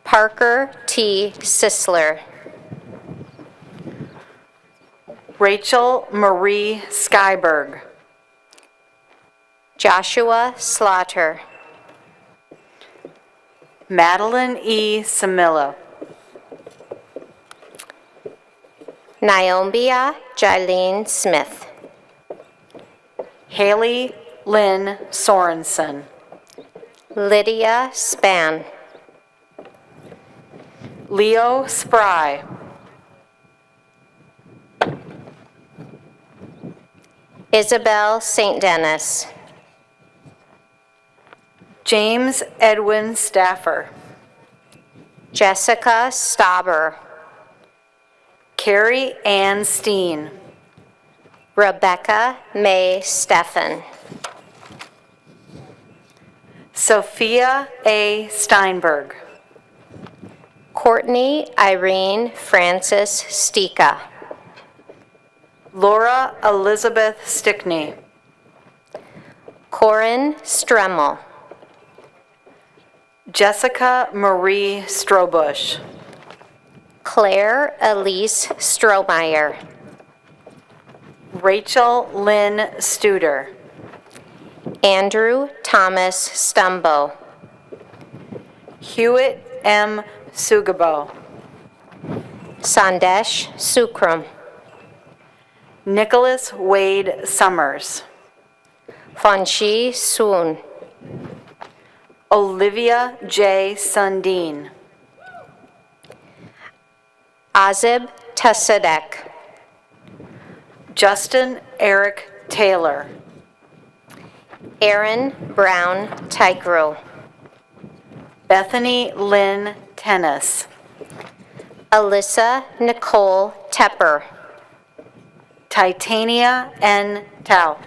Parker T. Sisler, Rachel Marie Skyberg, Joshua Slaughter, Madeline E. Samilla, Naombia Jailene Smith, Haley Lynn Sorensen, Lydia Span, Leo Spry, Isabel St. Dennis, James Edwin Staffer, Jessica Stauber, Carrie Ann Steen, Rebecca May Steffen, Sophia A. Steinberg, Courtney Irene Francis Stika, Laura Elizabeth Stickney. Corin Stremmel. Jessica Marie Strobush. Claire Elise Strohmeyer. Rachel Lynn Studer. Andrew Thomas Stumbo. Hewitt M. Sugabo. Sandesh Sukram. Nicholas Wade Summers. Fanshi Soon. Olivia J. Sundin. Azib Tasadek. Justin Eric Taylor. Aaron Brown Tigro. Bethany Lynn Tennis. Alyssa Nicole Tepper. Titania N. Tao.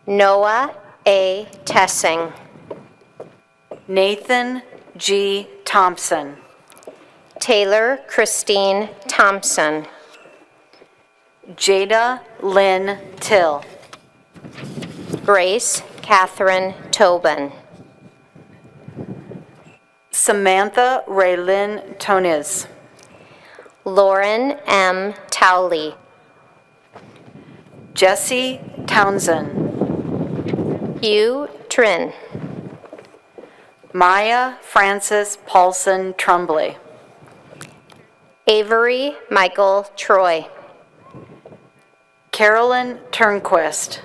Noah A. Tessing. Nathan G. Thompson. Taylor Christine Thompson. Jada Lynn Till. Grace Catherine Tobin. Samantha Raylyn Toniz. Lauren M. Towley. Jesse Townsend. Hugh Trin. Maya Frances Paulson Trumbley. Avery Michael Troy. Carolyn Turnquist.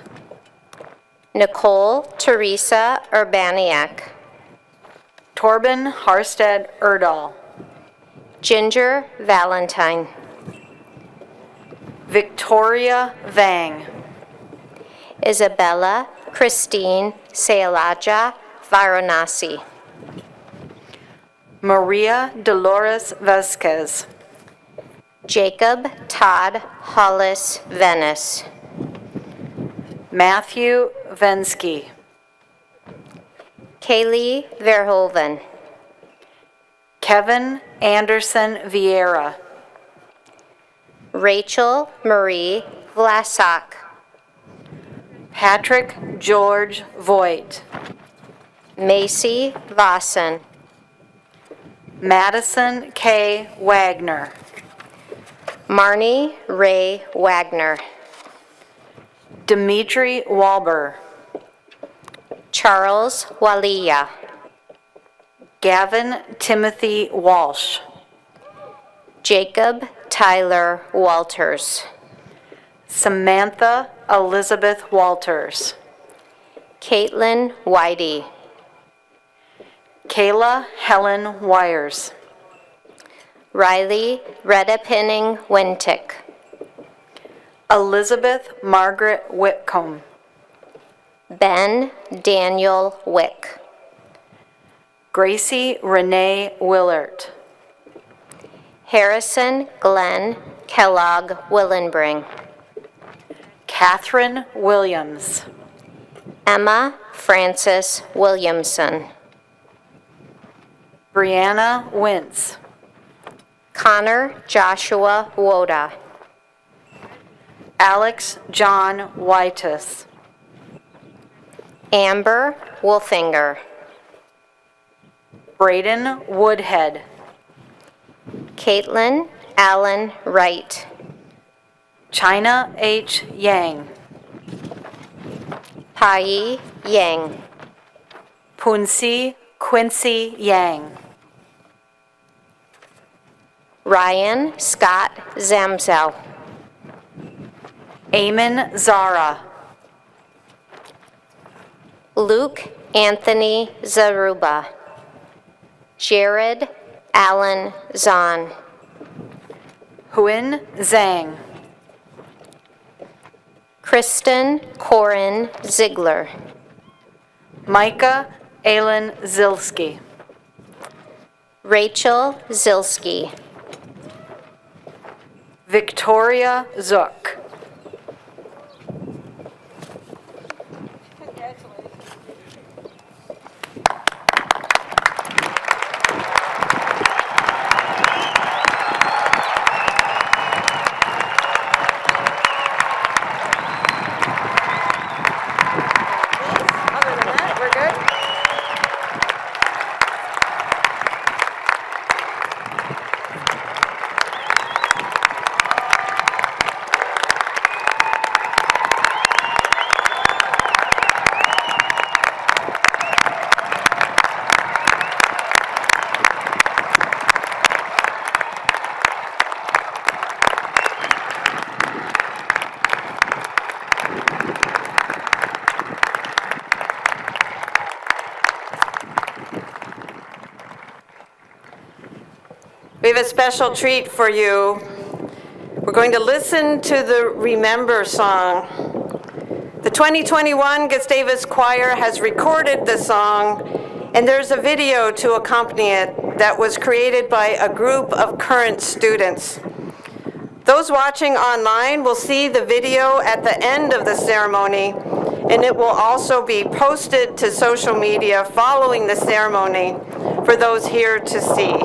Nicole Teresa Urbaniak. Torben Harstead Erdahl. Ginger Valentine. Victoria Vang. Isabella Christine Sayalaja Varanasi. Maria Dolores Vasquez. Jacob Todd Hollis Venice. Matthew Vensky. Kaylee Verhoeven. Kevin Anderson Vieira. Rachel Marie Vlasak. Patrick George Voigt. Macy Vossen. Madison K. Wagner. Marnie Ray Wagner. Dimitri Walber. Charles Walia. Gavin Timothy Walsh. Jacob Tyler Walters. Samantha Elizabeth Walters. Caitlin Whitey. Kayla Helen Wires. Riley Retta Pinning Wintick. Elizabeth Margaret Whitcomb. Ben Daniel Wick. Gracie Renee Willert. Harrison Glenn Kellogg Willenbring. Catherine Williams. Emma Frances Williamson. Brianna Wintz. Connor Joshua Woda. Alex John Whitus. Amber Wolfinger. Braden Woodhead. Caitlin Allen Wright. China H. Yang. Pai Yang. Punsi Quincy Yang. Ryan Scott Zamzow. Eamon Zara. Luke Anthony Zaruba. Jared Allen Zahn. Huin Zhang. Kristen Corin Ziegler. Micah Aylin Zilski. Rachel Zilski. Victoria Zook. We have a special treat for you. We're going to listen to the Remember song. The 2021 Gustavus Choir has recorded the song, and there's a video to accompany it that was created by a group of current students. Those watching online will see the video at the end of the ceremony, and it will also be posted to social media following the ceremony for those here to see.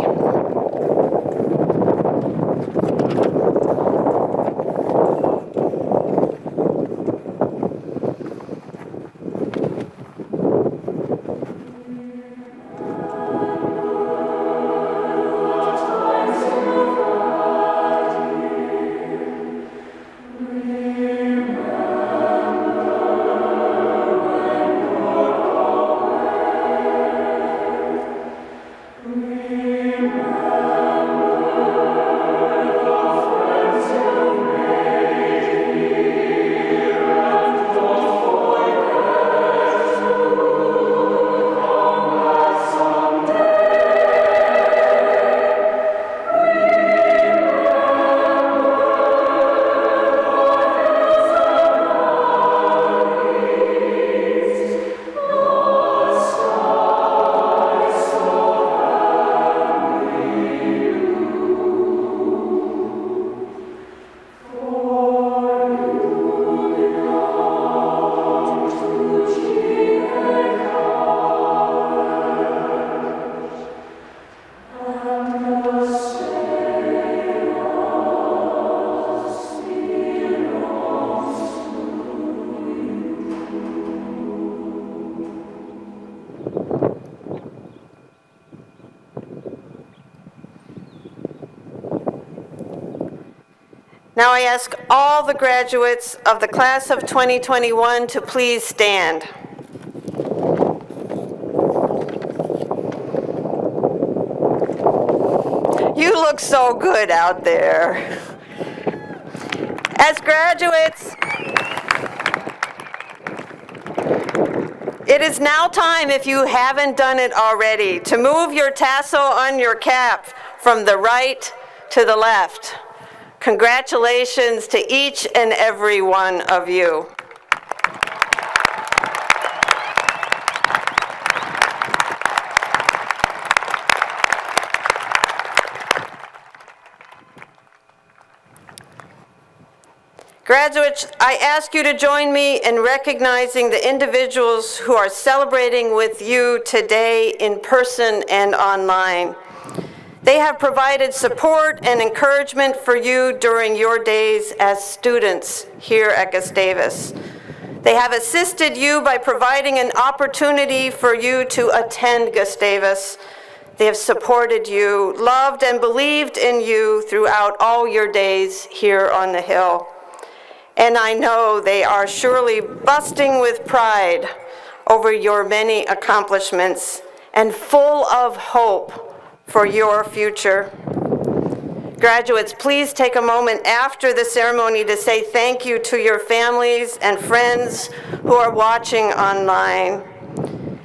Now I ask all the graduates of the class of 2021 to please stand. You look so good out there. As graduates, it is now time, if you haven't done it already, to move your tassel on your cap from the right to the left. Congratulations to each and every one of you. Graduates, I ask you to join me in recognizing the individuals who are celebrating with you today in person and online. They have provided support and encouragement for you during your days as students here at Gustavus. They have assisted you by providing an opportunity for you to attend Gustavus. They have supported you, loved and believed in you throughout all your days here on the Hill. And I know they are surely busting with pride over your many accomplishments and full of hope for your future. Graduates, please take a moment after the ceremony to say thank you to your families and friends who are watching online.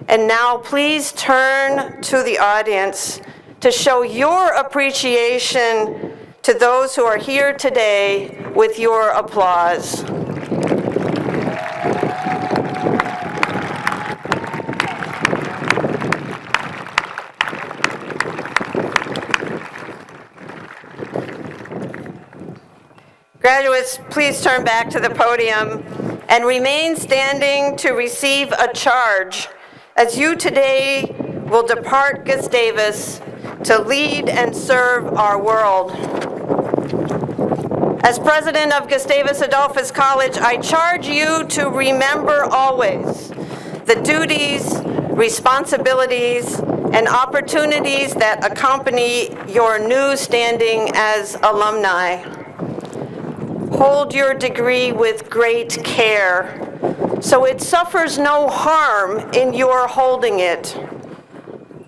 And now please turn to the audience to show your appreciation to those who are here today with your applause. Graduates, please turn back to the podium and remain standing to receive a charge as you today will depart Gustavus to lead and serve our world. As president of Gustavus Adolphus College, I charge you to remember always the duties, responsibilities, and opportunities that accompany your new standing as alumni. Hold your degree with great care, so it suffers no harm in your holding it.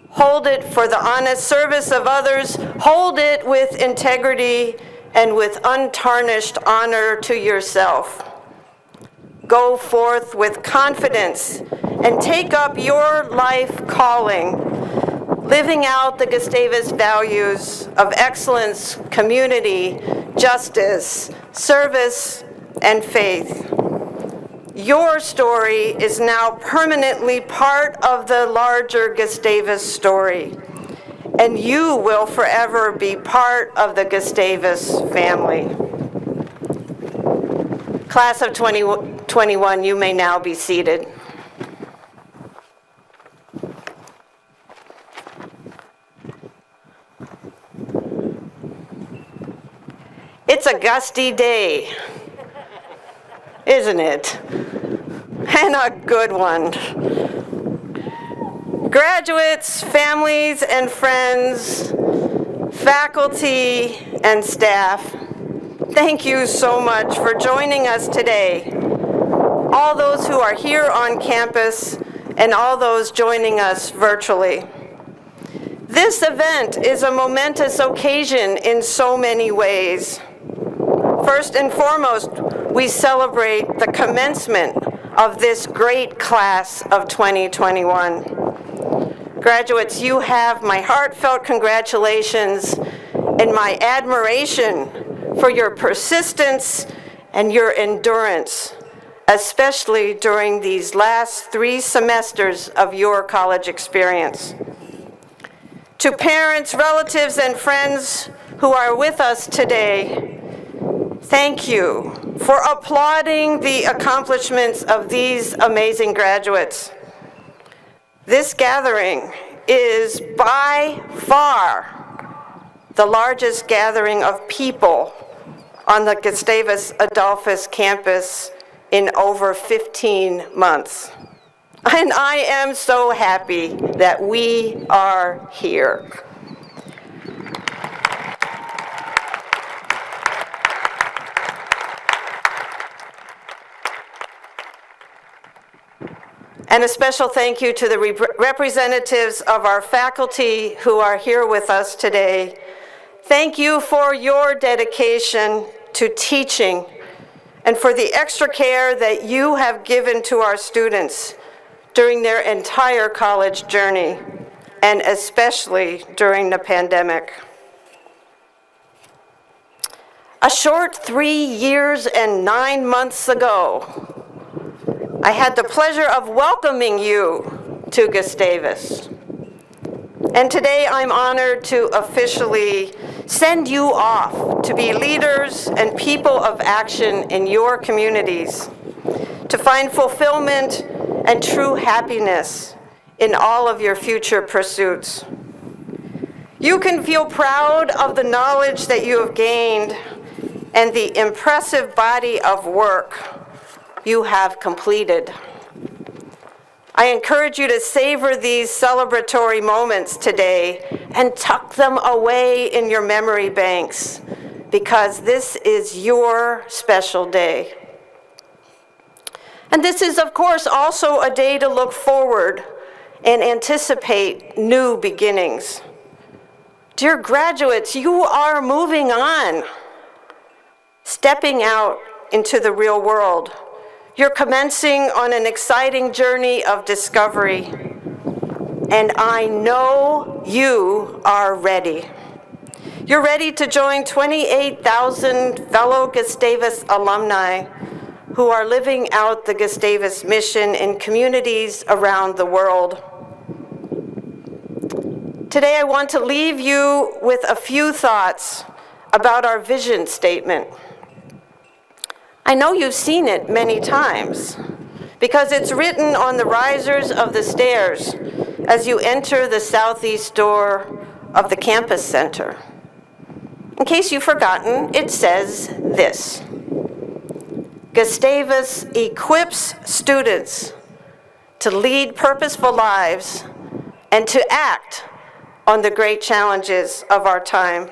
Hold it for the honest service of others. Hold it with integrity and with untarnished honor to yourself. Go forth with confidence and take up your life calling. living out the Gustavus values of excellence, community, justice, service, and faith. Your story is now permanently part of the larger Gustavus story, and you will forever be part of the Gustavus family. Class of 2021, you may now be seated. It's a gusty day, isn't it? And a good one. Graduates, families and friends, faculty and staff, thank you so much for joining us today. All those who are here on campus and all those joining us virtually. This event is a momentous occasion in so many ways. First and foremost, we celebrate the commencement of this great class of 2021. Graduates, you have my heartfelt congratulations and my admiration for your persistence and your endurance, especially during these last 3 semesters of your college experience. To parents, relatives, and friends who are with us today, thank you for applauding the accomplishments of these amazing graduates. This gathering is by far the largest gathering of people on the Gustavus Adolphus campus in over 15 months. And I am so happy that we are here. And a special thank you to the representatives of our faculty who are here with us today. Thank you for your dedication to teaching and for the extra care that you have given to our students during their entire college journey, and especially during the pandemic. A short 3 years and 9 months ago, I had the pleasure of welcoming you to Gustavus. And today I'm honored to officially send you off to be leaders and people of action in your communities, to find fulfillment and true happiness in all of your future pursuits. You can feel proud of the knowledge that you have gained and the impressive body of work you have completed. I encourage you to savor these celebratory moments today and tuck them away in your memory banks, because this is your special day. And this is, of course, also a day to look forward and anticipate new beginnings. Dear graduates, you are moving on, stepping out into the real world. You're commencing on an exciting journey of discovery, and I know you are ready. You're ready to join 28,000 fellow Gustavus alumni who are living out the Gustavus mission in communities around the world. Today I want to leave you with a few thoughts about our vision statement. I know you've seen it many times because it's written on the risers of the stairs as you enter the southeast door of the campus center. In case you've forgotten, it says this: Gustavus equips students to lead purposeful lives and to act on the great challenges of our time.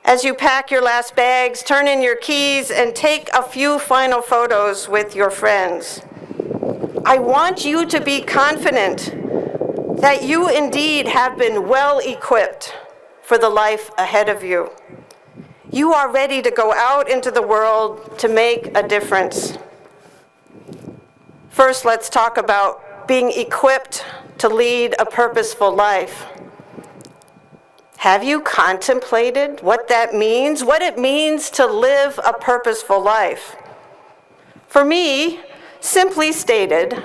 As you pack your last bags, turn in your keys, and take a few final photos with your friends, I want you to be confident that you indeed have been well equipped for the life ahead of you. You are ready to go out into the world to make a difference. First, let's talk about being equipped to lead a purposeful life. Have you contemplated what that means? What it means to live a purposeful life? For me, simply stated,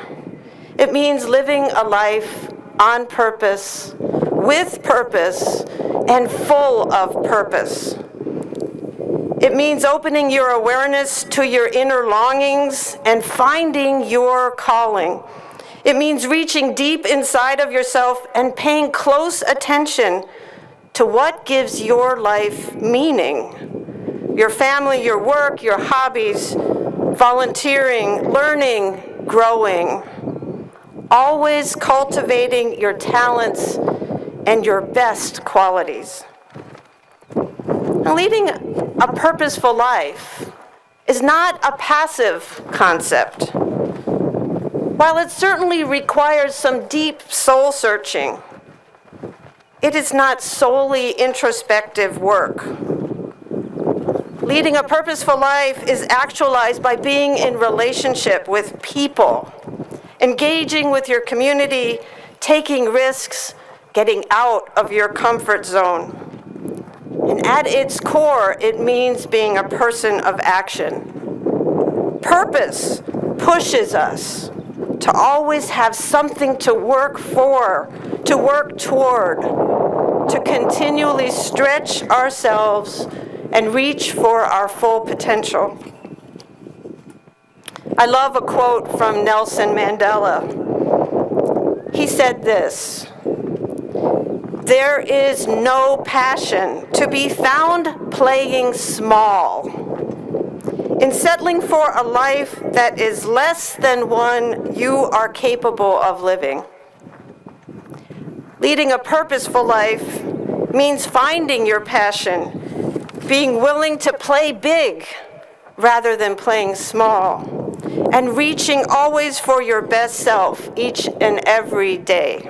it means living a life on purpose, with purpose, and full of purpose. It means opening your awareness to your inner longings and finding your calling. It means reaching deep inside of yourself and paying close attention to what gives your life meaning. Your family, your work, your hobbies, volunteering, learning, growing. Always cultivating your talents and your best qualities. Now, leading a purposeful life is not a passive concept. While it certainly requires some deep soul searching, it is not solely introspective work. Leading a purposeful life is actualized by being in relationship with people, engaging with your community, taking risks, getting out of your comfort zone. And at its core, it means being a person of action. Purpose pushes us to always have something to work for, to work toward, to continually stretch ourselves and reach for our full potential. I love a quote from Nelson Mandela. He said this: "There is no passion to be found playing small. In settling for a life that is less than one you are capable of living." Leading a purposeful life means finding your passion, being willing to play big rather than playing small, and reaching always for your best self each and every day.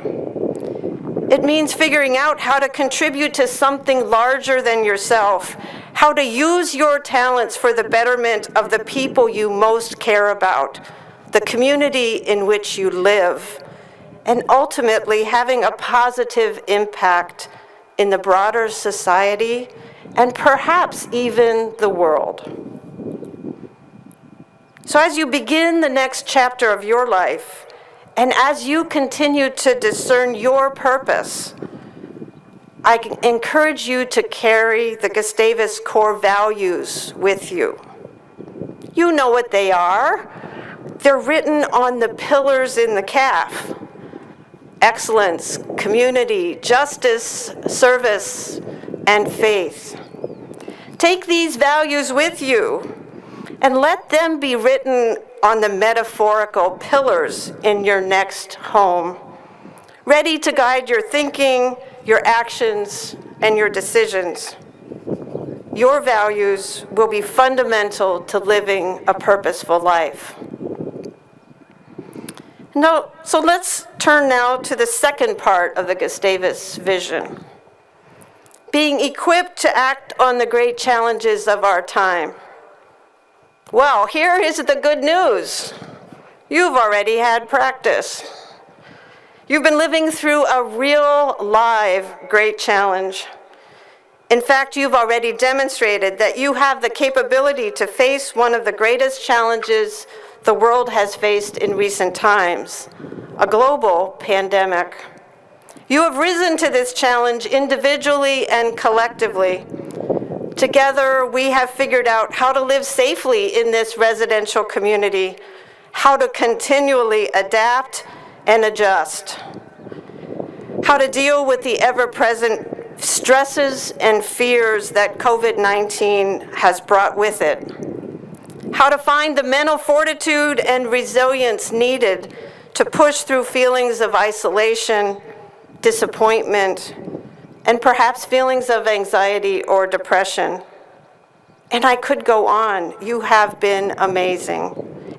It means figuring out how to contribute to something larger than yourself, how to use your talents for the betterment of the people you most care about, the community in which you live, and ultimately having a positive impact in the broader society and perhaps even the world. So as you begin the next chapter of your life, and as you continue to discern your purpose, I encourage you to carry the Gustavus core values with you. You know what they are. They're written on the pillars in the calf: excellence, community, justice, service, and faith. Take these values with you and let them be written on the metaphorical pillars in your next home, ready to guide your thinking, your actions, and your decisions. Your values will be fundamental to living a purposeful life. No, so let's turn now to the second part of the Gustavus vision: being equipped to act on the great challenges of our time. Well, here is the good news. You've already had practice. You've been living through a real, live, great challenge. In fact, you've already demonstrated that you have the capability to face one of the greatest challenges the world has faced in recent times: a global pandemic. You have risen to this challenge individually and collectively. Together, we have figured out how to live safely in this residential community, how to continually adapt and adjust, how to deal with the ever-present stresses and fears that COVID-19 has brought with it, how to find the mental fortitude and resilience needed to push through feelings of isolation, disappointment, and perhaps feelings of anxiety or depression. And I could go on. You have been amazing.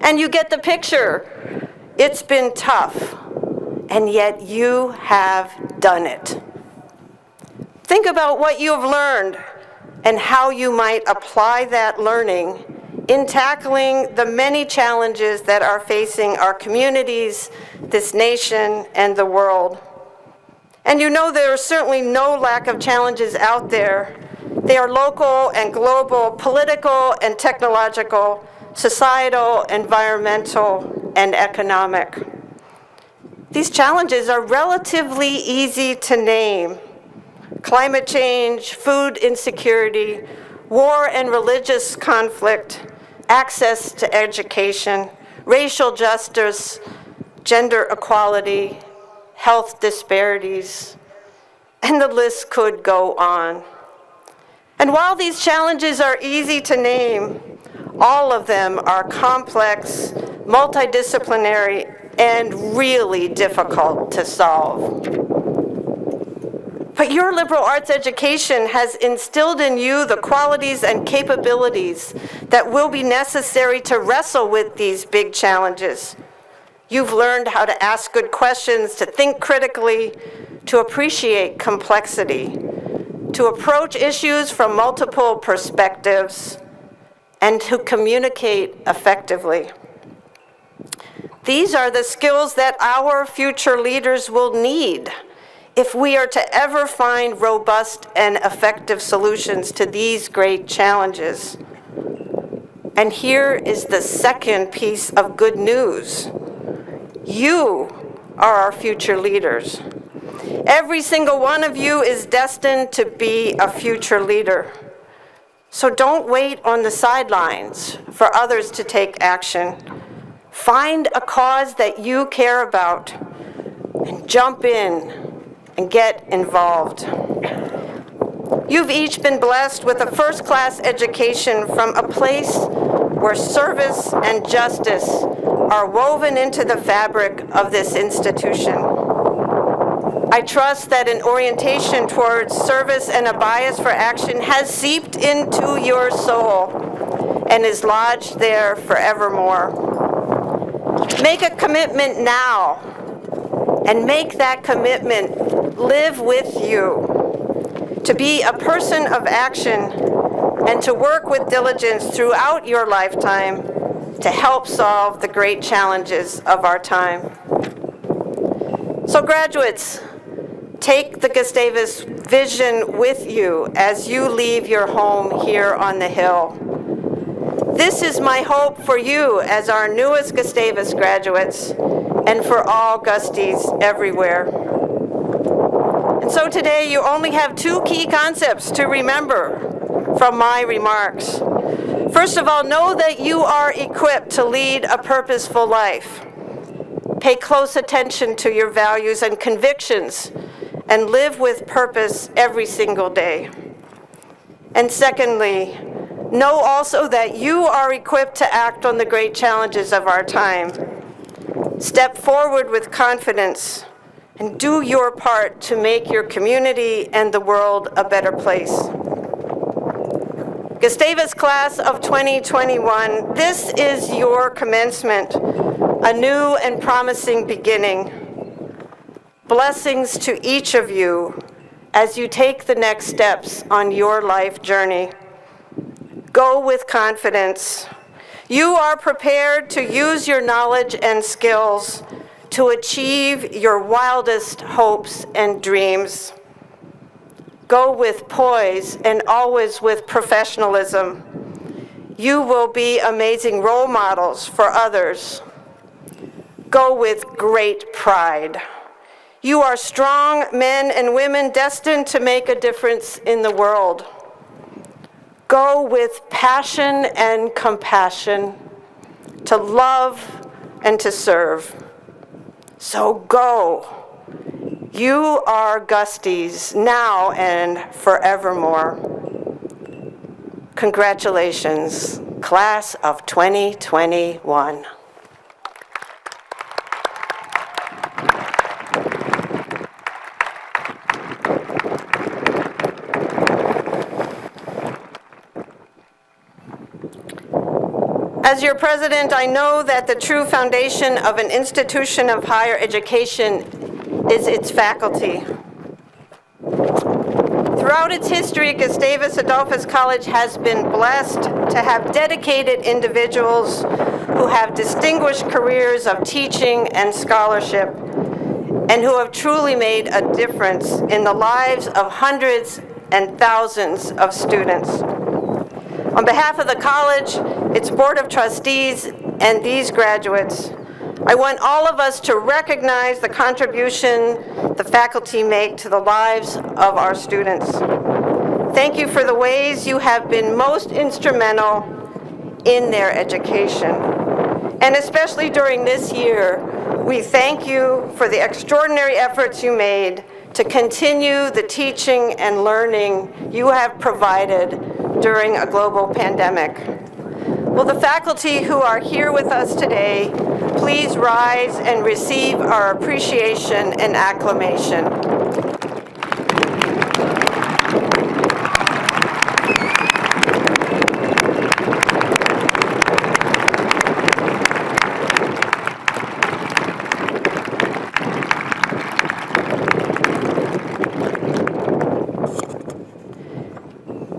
And you get the picture. It's been tough, and yet you have done it. Think about what you've learned and how you might apply that learning in tackling the many challenges that are facing our communities, this nation, and the world. And you know there is certainly no lack of challenges out there. They are local and global, political and technological, societal, environmental, and economic. These challenges are relatively easy to name. Climate change, food insecurity, war and religious conflict, access to education, racial justice, gender equality, health disparities, and the list could go on. And while these challenges are easy to name, all of them are complex, multidisciplinary, and really difficult to solve. But your liberal arts education has instilled in you the qualities and capabilities that will be necessary to wrestle with these big challenges. You've learned how to ask good questions, to think critically, to appreciate complexity, to approach issues from multiple perspectives, and to communicate effectively. These are the skills that our future leaders will need if we are to ever find robust and effective solutions to these great challenges. And here is the second piece of good news. You are our future leaders. Every single one of you is destined to be a future leader. So don't wait on the sidelines for others to take action. Find a cause that you care about and jump in and get involved. You've each been blessed with a first-class education from a place where service and justice are woven into the fabric of this institution. I trust that an orientation towards service and a bias for action has seeped into your soul and is lodged there forevermore. Make a commitment now, and make that commitment live with you, to be a person of action and to work with diligence throughout your lifetime to help solve the great challenges of our time. So graduates, take the Gustavus vision with you as you leave your home here on the Hill. This is my hope for you as our newest Gustavus graduates and for all Gusties everywhere. And so today you only have two key concepts to remember from my remarks. First of all, know that you are equipped to lead a purposeful life. Pay close attention to your values and convictions and live with purpose every single day. And secondly, know also that you are equipped to act on the great challenges of our time. Step forward with confidence and do your part to make your community and the world a better place. Gustavus class of 2021, this is your commencement, a new and promising beginning. Blessings to each of you as you take the next steps on your life journey. Go with confidence. You are prepared to use your knowledge and skills to achieve your wildest hopes and dreams. Go with poise and always with professionalism. You will be amazing role models for others. Go with great pride. You are strong men and women destined to make a difference in the world. Go with passion and compassion to love and to serve. So go. You are Gusties now and forevermore. Congratulations, class of 2021. As your president, I know that the true foundation of an institution of higher education is its faculty. Throughout Throughout its history, Gustavus Adolphus College has been blessed to have dedicated individuals who have distinguished careers of teaching and scholarship, and who have truly made a difference in the lives of hundreds and thousands of students. On behalf of the college, its Board of Trustees, and these graduates, I want all of us to recognize the contribution the faculty make to the lives of our students. Thank you for the ways you have been most instrumental in their education. And especially during this year, we thank you for the extraordinary efforts you made to continue the teaching and learning you have provided during a global pandemic. Will the faculty who are here with us today please rise and receive our appreciation and acclamation.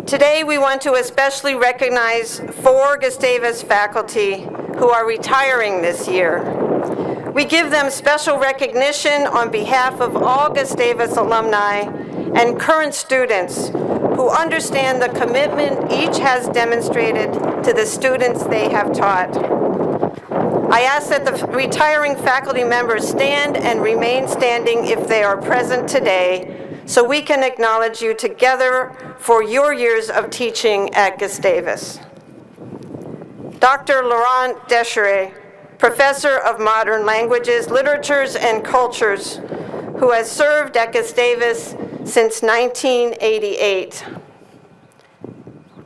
Today, we want to especially recognize 4 Gustavus faculty who are retiring this year. We give them special recognition on behalf of all Gustavus alumni and current students who understand the commitment each has demonstrated to the students they have taught. I ask that the retiring faculty members stand and remain standing if they are present today, so we can acknowledge you together for your years of teaching at Gustavus. Dr. Laurent Descharet, Professor of Modern Languages, Literatures, and Cultures, who has served at Gustavus since 1988.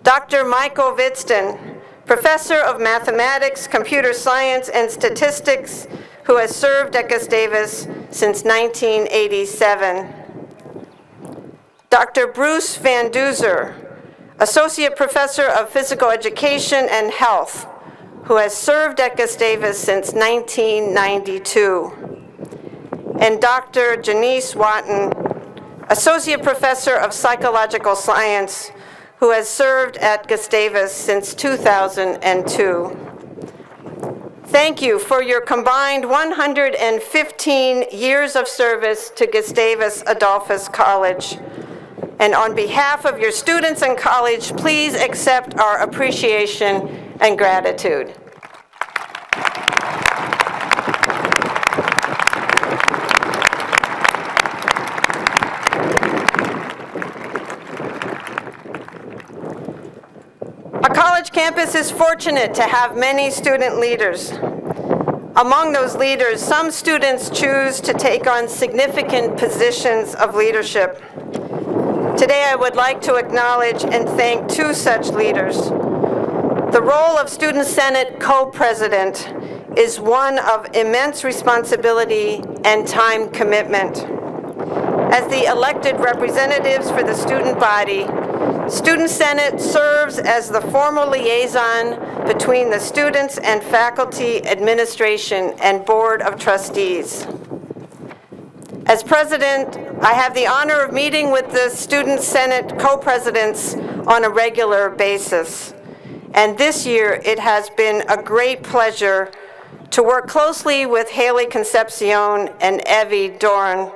Dr. Michael Wittsten, Professor of Mathematics, Computer Science, and Statistics, who has served at Gustavus since 1987. Dr. Bruce Van Duzer, Associate Professor of Physical Education and Health, who has served at Gustavus since 1992. And Dr. Janice Watton, Associate Professor of Psychological Science, who has served at Gustavus since 2002. Thank you for your combined 115 years of service to Gustavus Adolphus College. And on behalf of your students and college, please accept our appreciation and gratitude. Our college campus is fortunate to have many student leaders. Among those leaders, some students choose to take on significant positions of leadership. Today, I would like to acknowledge and thank 2 such leaders. The role of Student Senate co-president is one of immense responsibility and time commitment. As the elected representatives for the student body, Student Senate serves as the formal liaison between the students and faculty, administration, and Board of Trustees. As president, I have the honor of meeting with the Student Senate co-presidents on a regular basis. And this year, it has been a great pleasure to work closely with Haley Concepcion and Evie Dorn.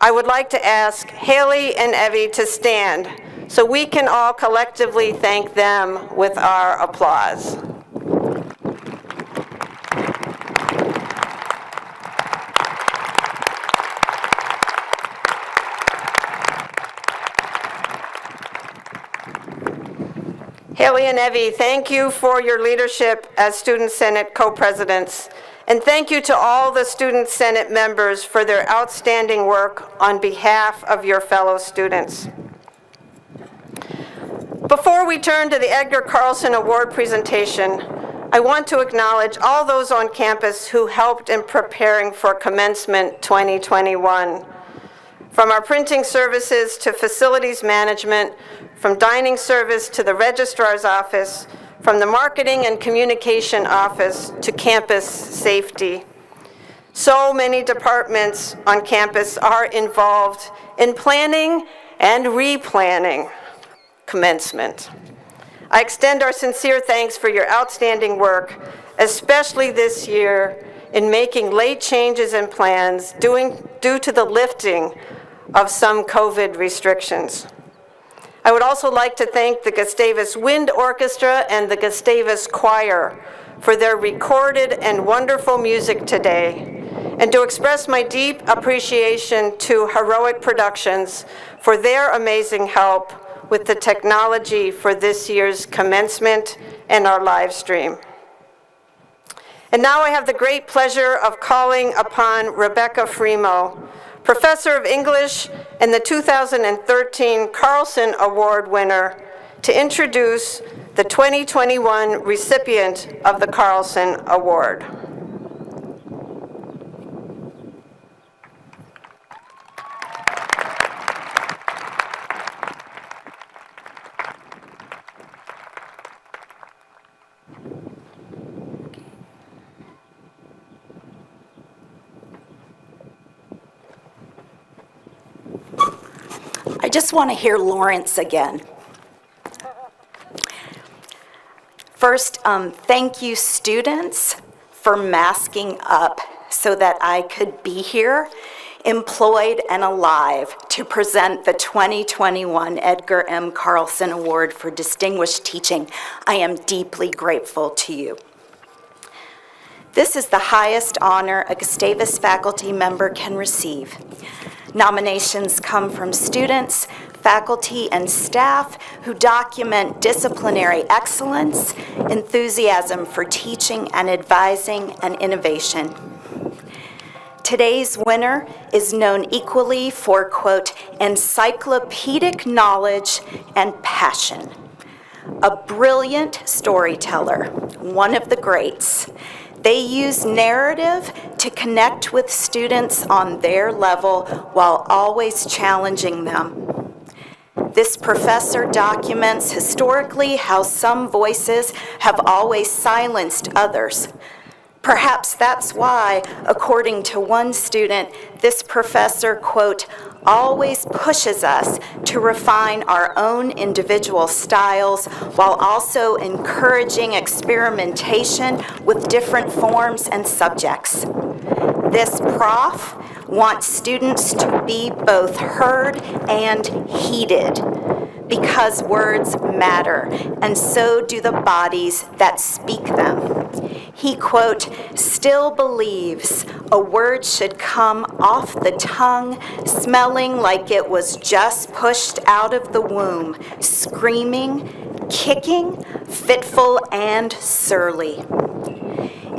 I would like to ask Haley and Evie to stand so we can all collectively thank them with our applause. Haley and Evie, thank you for your leadership as Student Senate co-presidents, and thank you to all the Student Senate members for their outstanding work on behalf of your fellow students. Before we turn to the Edgar Carlson Award presentation, I want to acknowledge all those on campus who helped in preparing for Commencement 2021. From our printing services to facilities management, from dining service to the registrar's office, from the marketing and communication office to campus safety. So many departments on campus are involved in planning and replanning commencement. I extend our sincere thanks for your outstanding work, especially this year in making late changes in plans due to the lifting of some COVID restrictions. I would also like to thank the Gustavus Wind Orchestra and the Gustavus Choir for their recorded and wonderful music today, and to express my deep appreciation to Heroic Productions for their amazing help with the technology for this year's commencement and our live stream. And now I have the great pleasure of calling upon Rebecca Fremo, Professor of English and the 2013 Carlson Award winner, to introduce the 2021 recipient of the Carlson Award. I just want to hear Lawrence again. First, thank you, students, for masking up so that I could be here, employed and alive, to present the 2021 Edgar M. Carlson Award for Distinguished Teaching. I am deeply grateful to you. This is the highest honor a Gustavus faculty member can receive. Nominations come from students, faculty, and staff who document disciplinary excellence, enthusiasm for teaching and advising, and innovation. Today's winner is known equally for, quote, encyclopedic knowledge and passion. A brilliant storyteller, one of the greats. They use narrative to connect with students on their level while always challenging them. This professor documents historically how some voices have always silenced others. Perhaps that's why, according to one student, this professor, quote, always pushes us to refine our own individual styles while also encouraging experimentation with different forms and subjects. This prof wants students to be both heard and heeded, because words matter, and so do the bodies that speak them. He, quote, still believes a word should come off the tongue, smelling like it was just pushed out of the womb, screaming, kicking, fitful, and surly.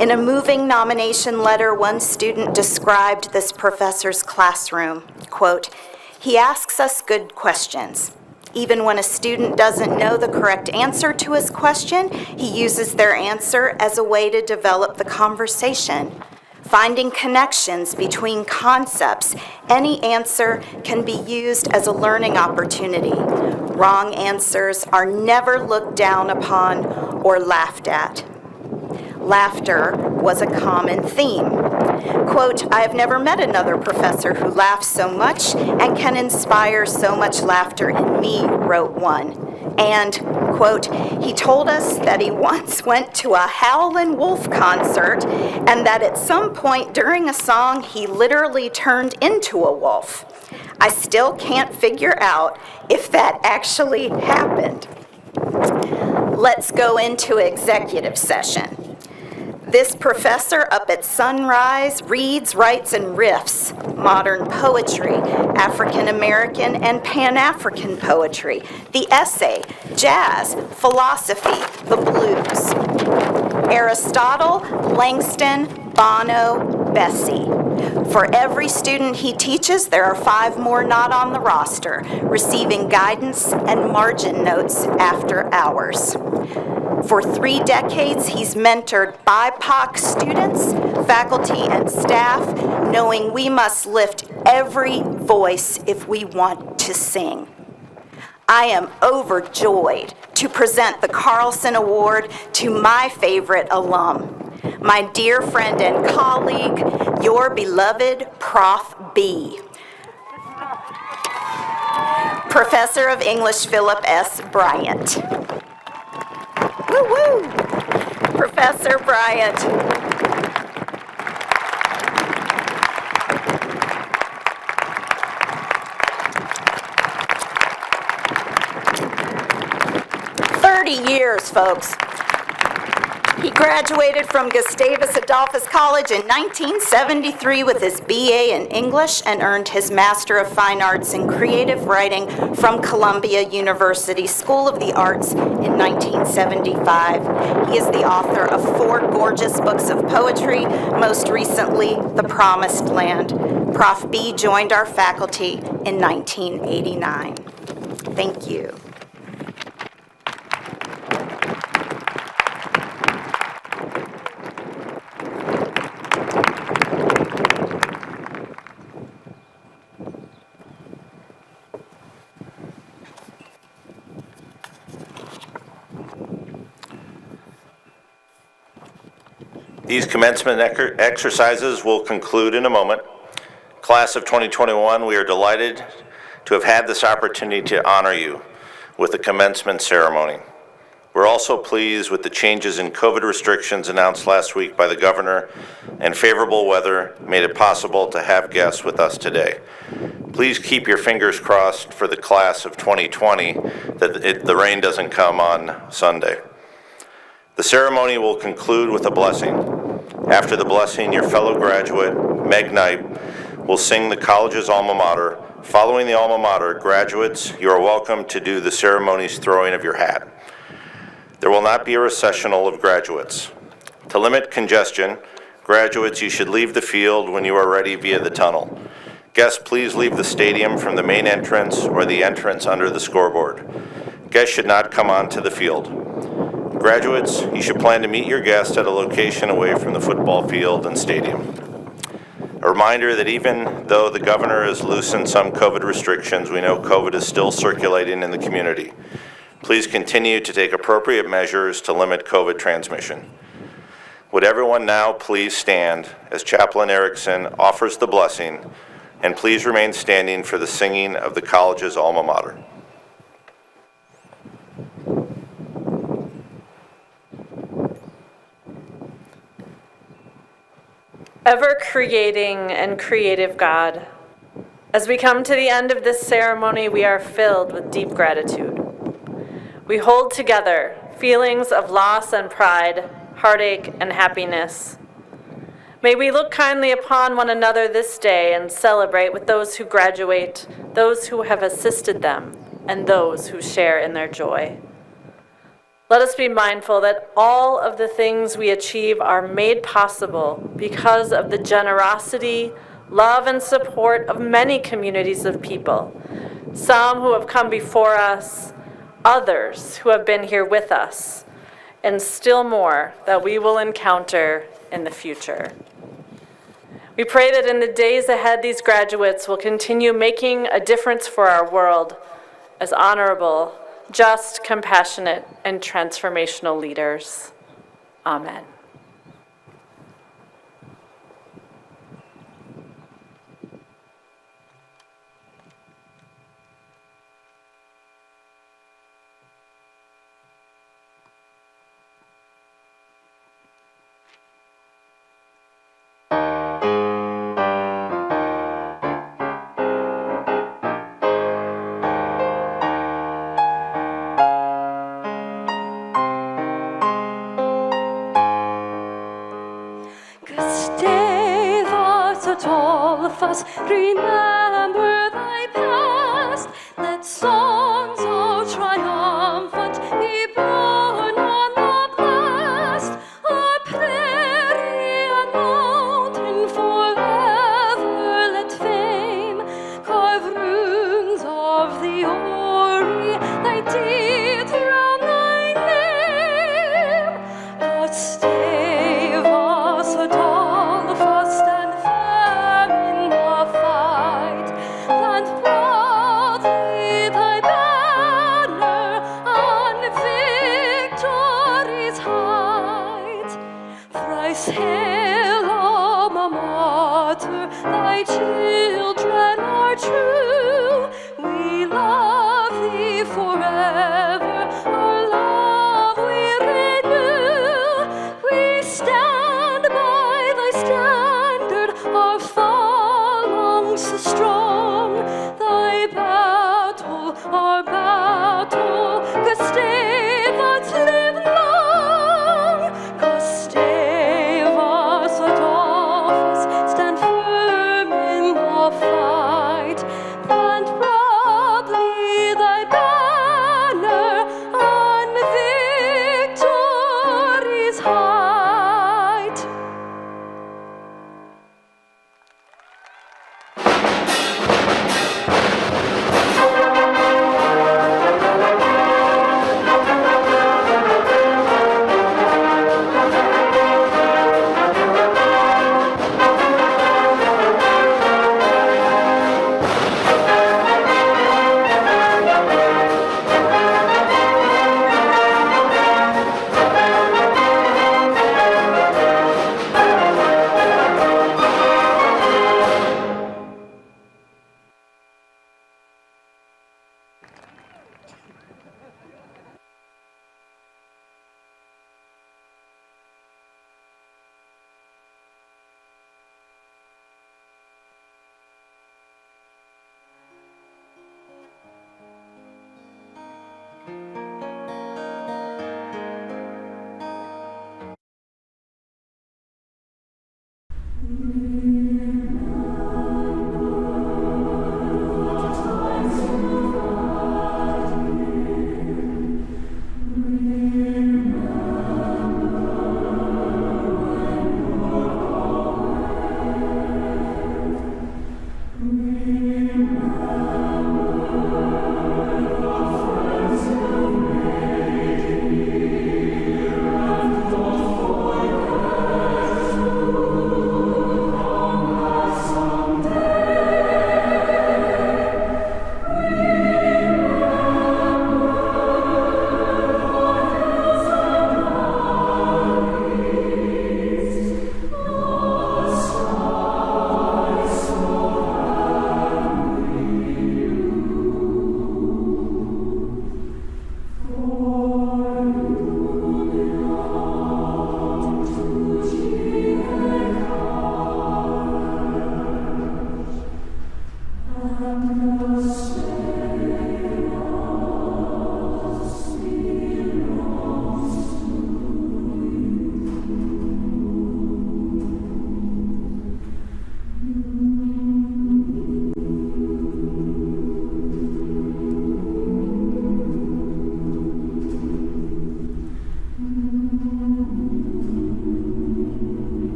In a moving nomination letter, one student described this professor's classroom, quote, he asks us good questions. Even when a student doesn't know the correct answer to his question, he uses their answer as a way to develop the conversation. Finding connections between concepts, any answer can be used as a learning opportunity. Wrong answers are never looked down upon or laughed at. Laughter was a common theme. Quote, I have never met another professor who laughs so much and can inspire so much laughter in me, wrote one. And, quote, he told us that he once went to a Howlin' Wolf concert and that at some point during a song he literally turned into a wolf. I still can't figure out if that actually happened. Let's go into executive session. This professor up at sunrise reads, writes, and riffs modern poetry, African American and Pan-African poetry, the essay, jazz, philosophy, the blues. Aristotle, Langston, Bono, Bessie. For every student he teaches, there are 5 more not on the roster, receiving guidance and margin notes after hours. For 3 decades, he's mentored BIPOC students, faculty, and staff, knowing we must lift every voice if we want to sing. I am overjoyed to present the Carlson Award to my favorite alum, my dear friend and colleague, your beloved Prof. B. Professor of English Philip S. Bryant. Woo woo! Professor Bryant. Years, folks. He graduated from Gustavus Adolphus College in 1973 with his BA in English and earned his Master of Fine Arts in Creative Writing from Columbia University School of the Arts in 1975. He is the author of 4 gorgeous books of poetry, most recently, The Promised Land. Prof. B joined our faculty in 1989. Thank you. These commencement exercises will conclude in a moment. Class of 2021, we are delighted to have had this opportunity to honor you with the commencement ceremony. We're also pleased with the changes in COVID restrictions announced last week by the governor, and favorable weather made it possible to have guests with us today. Please keep your fingers crossed for the class of 2020 that the rain doesn't come on Sunday. The ceremony will conclude with a blessing. After the blessing, your fellow graduate, Meg Knight, will sing the college's alma mater. Following the alma mater, graduates, you are welcome to do the ceremony's throwing of your hat. There will not be a recessional of graduates. To limit congestion, graduates, you should leave the field when you are ready via the tunnel. Guests, please leave the stadium from the main entrance or the entrance under the scoreboard. Guests should not come onto the field. Graduates, you should plan to meet your guests at a location away from the football field and stadium. A reminder that even though the governor has loosened some COVID restrictions, we know COVID is still circulating in the community. Please continue to take appropriate measures to limit COVID transmission. Would everyone now please stand as Chaplain Erickson offers the blessing, and please remain standing for the singing of the college's alma mater. Ever-creating and creative God, as we come to the end of this ceremony, we are filled with deep gratitude. We hold together feelings of loss and pride, heartache and happiness. May we look kindly upon one another this day and celebrate with those who graduate, those who have assisted them, and those who share in their joy. Let us be mindful that all of the things we achieve are made possible because of the generosity, love, and support of many communities of people, some who have come before us, others who have been here with us, and still more that we will encounter in the future. We pray that in the days ahead, these graduates will continue making a difference for our world as honorable, just, compassionate, and transformational leaders. Amen. Gustavus Adolphus, remember thy past. Let songs so triumphant be borne on the blast. O'er prairie and mountain forever let fame carve runes of the Ori, thy deeds round thy name. Gustavus Adolphus, stand firm in the fight, plant proudly thy banner on victory's height. Thrice hail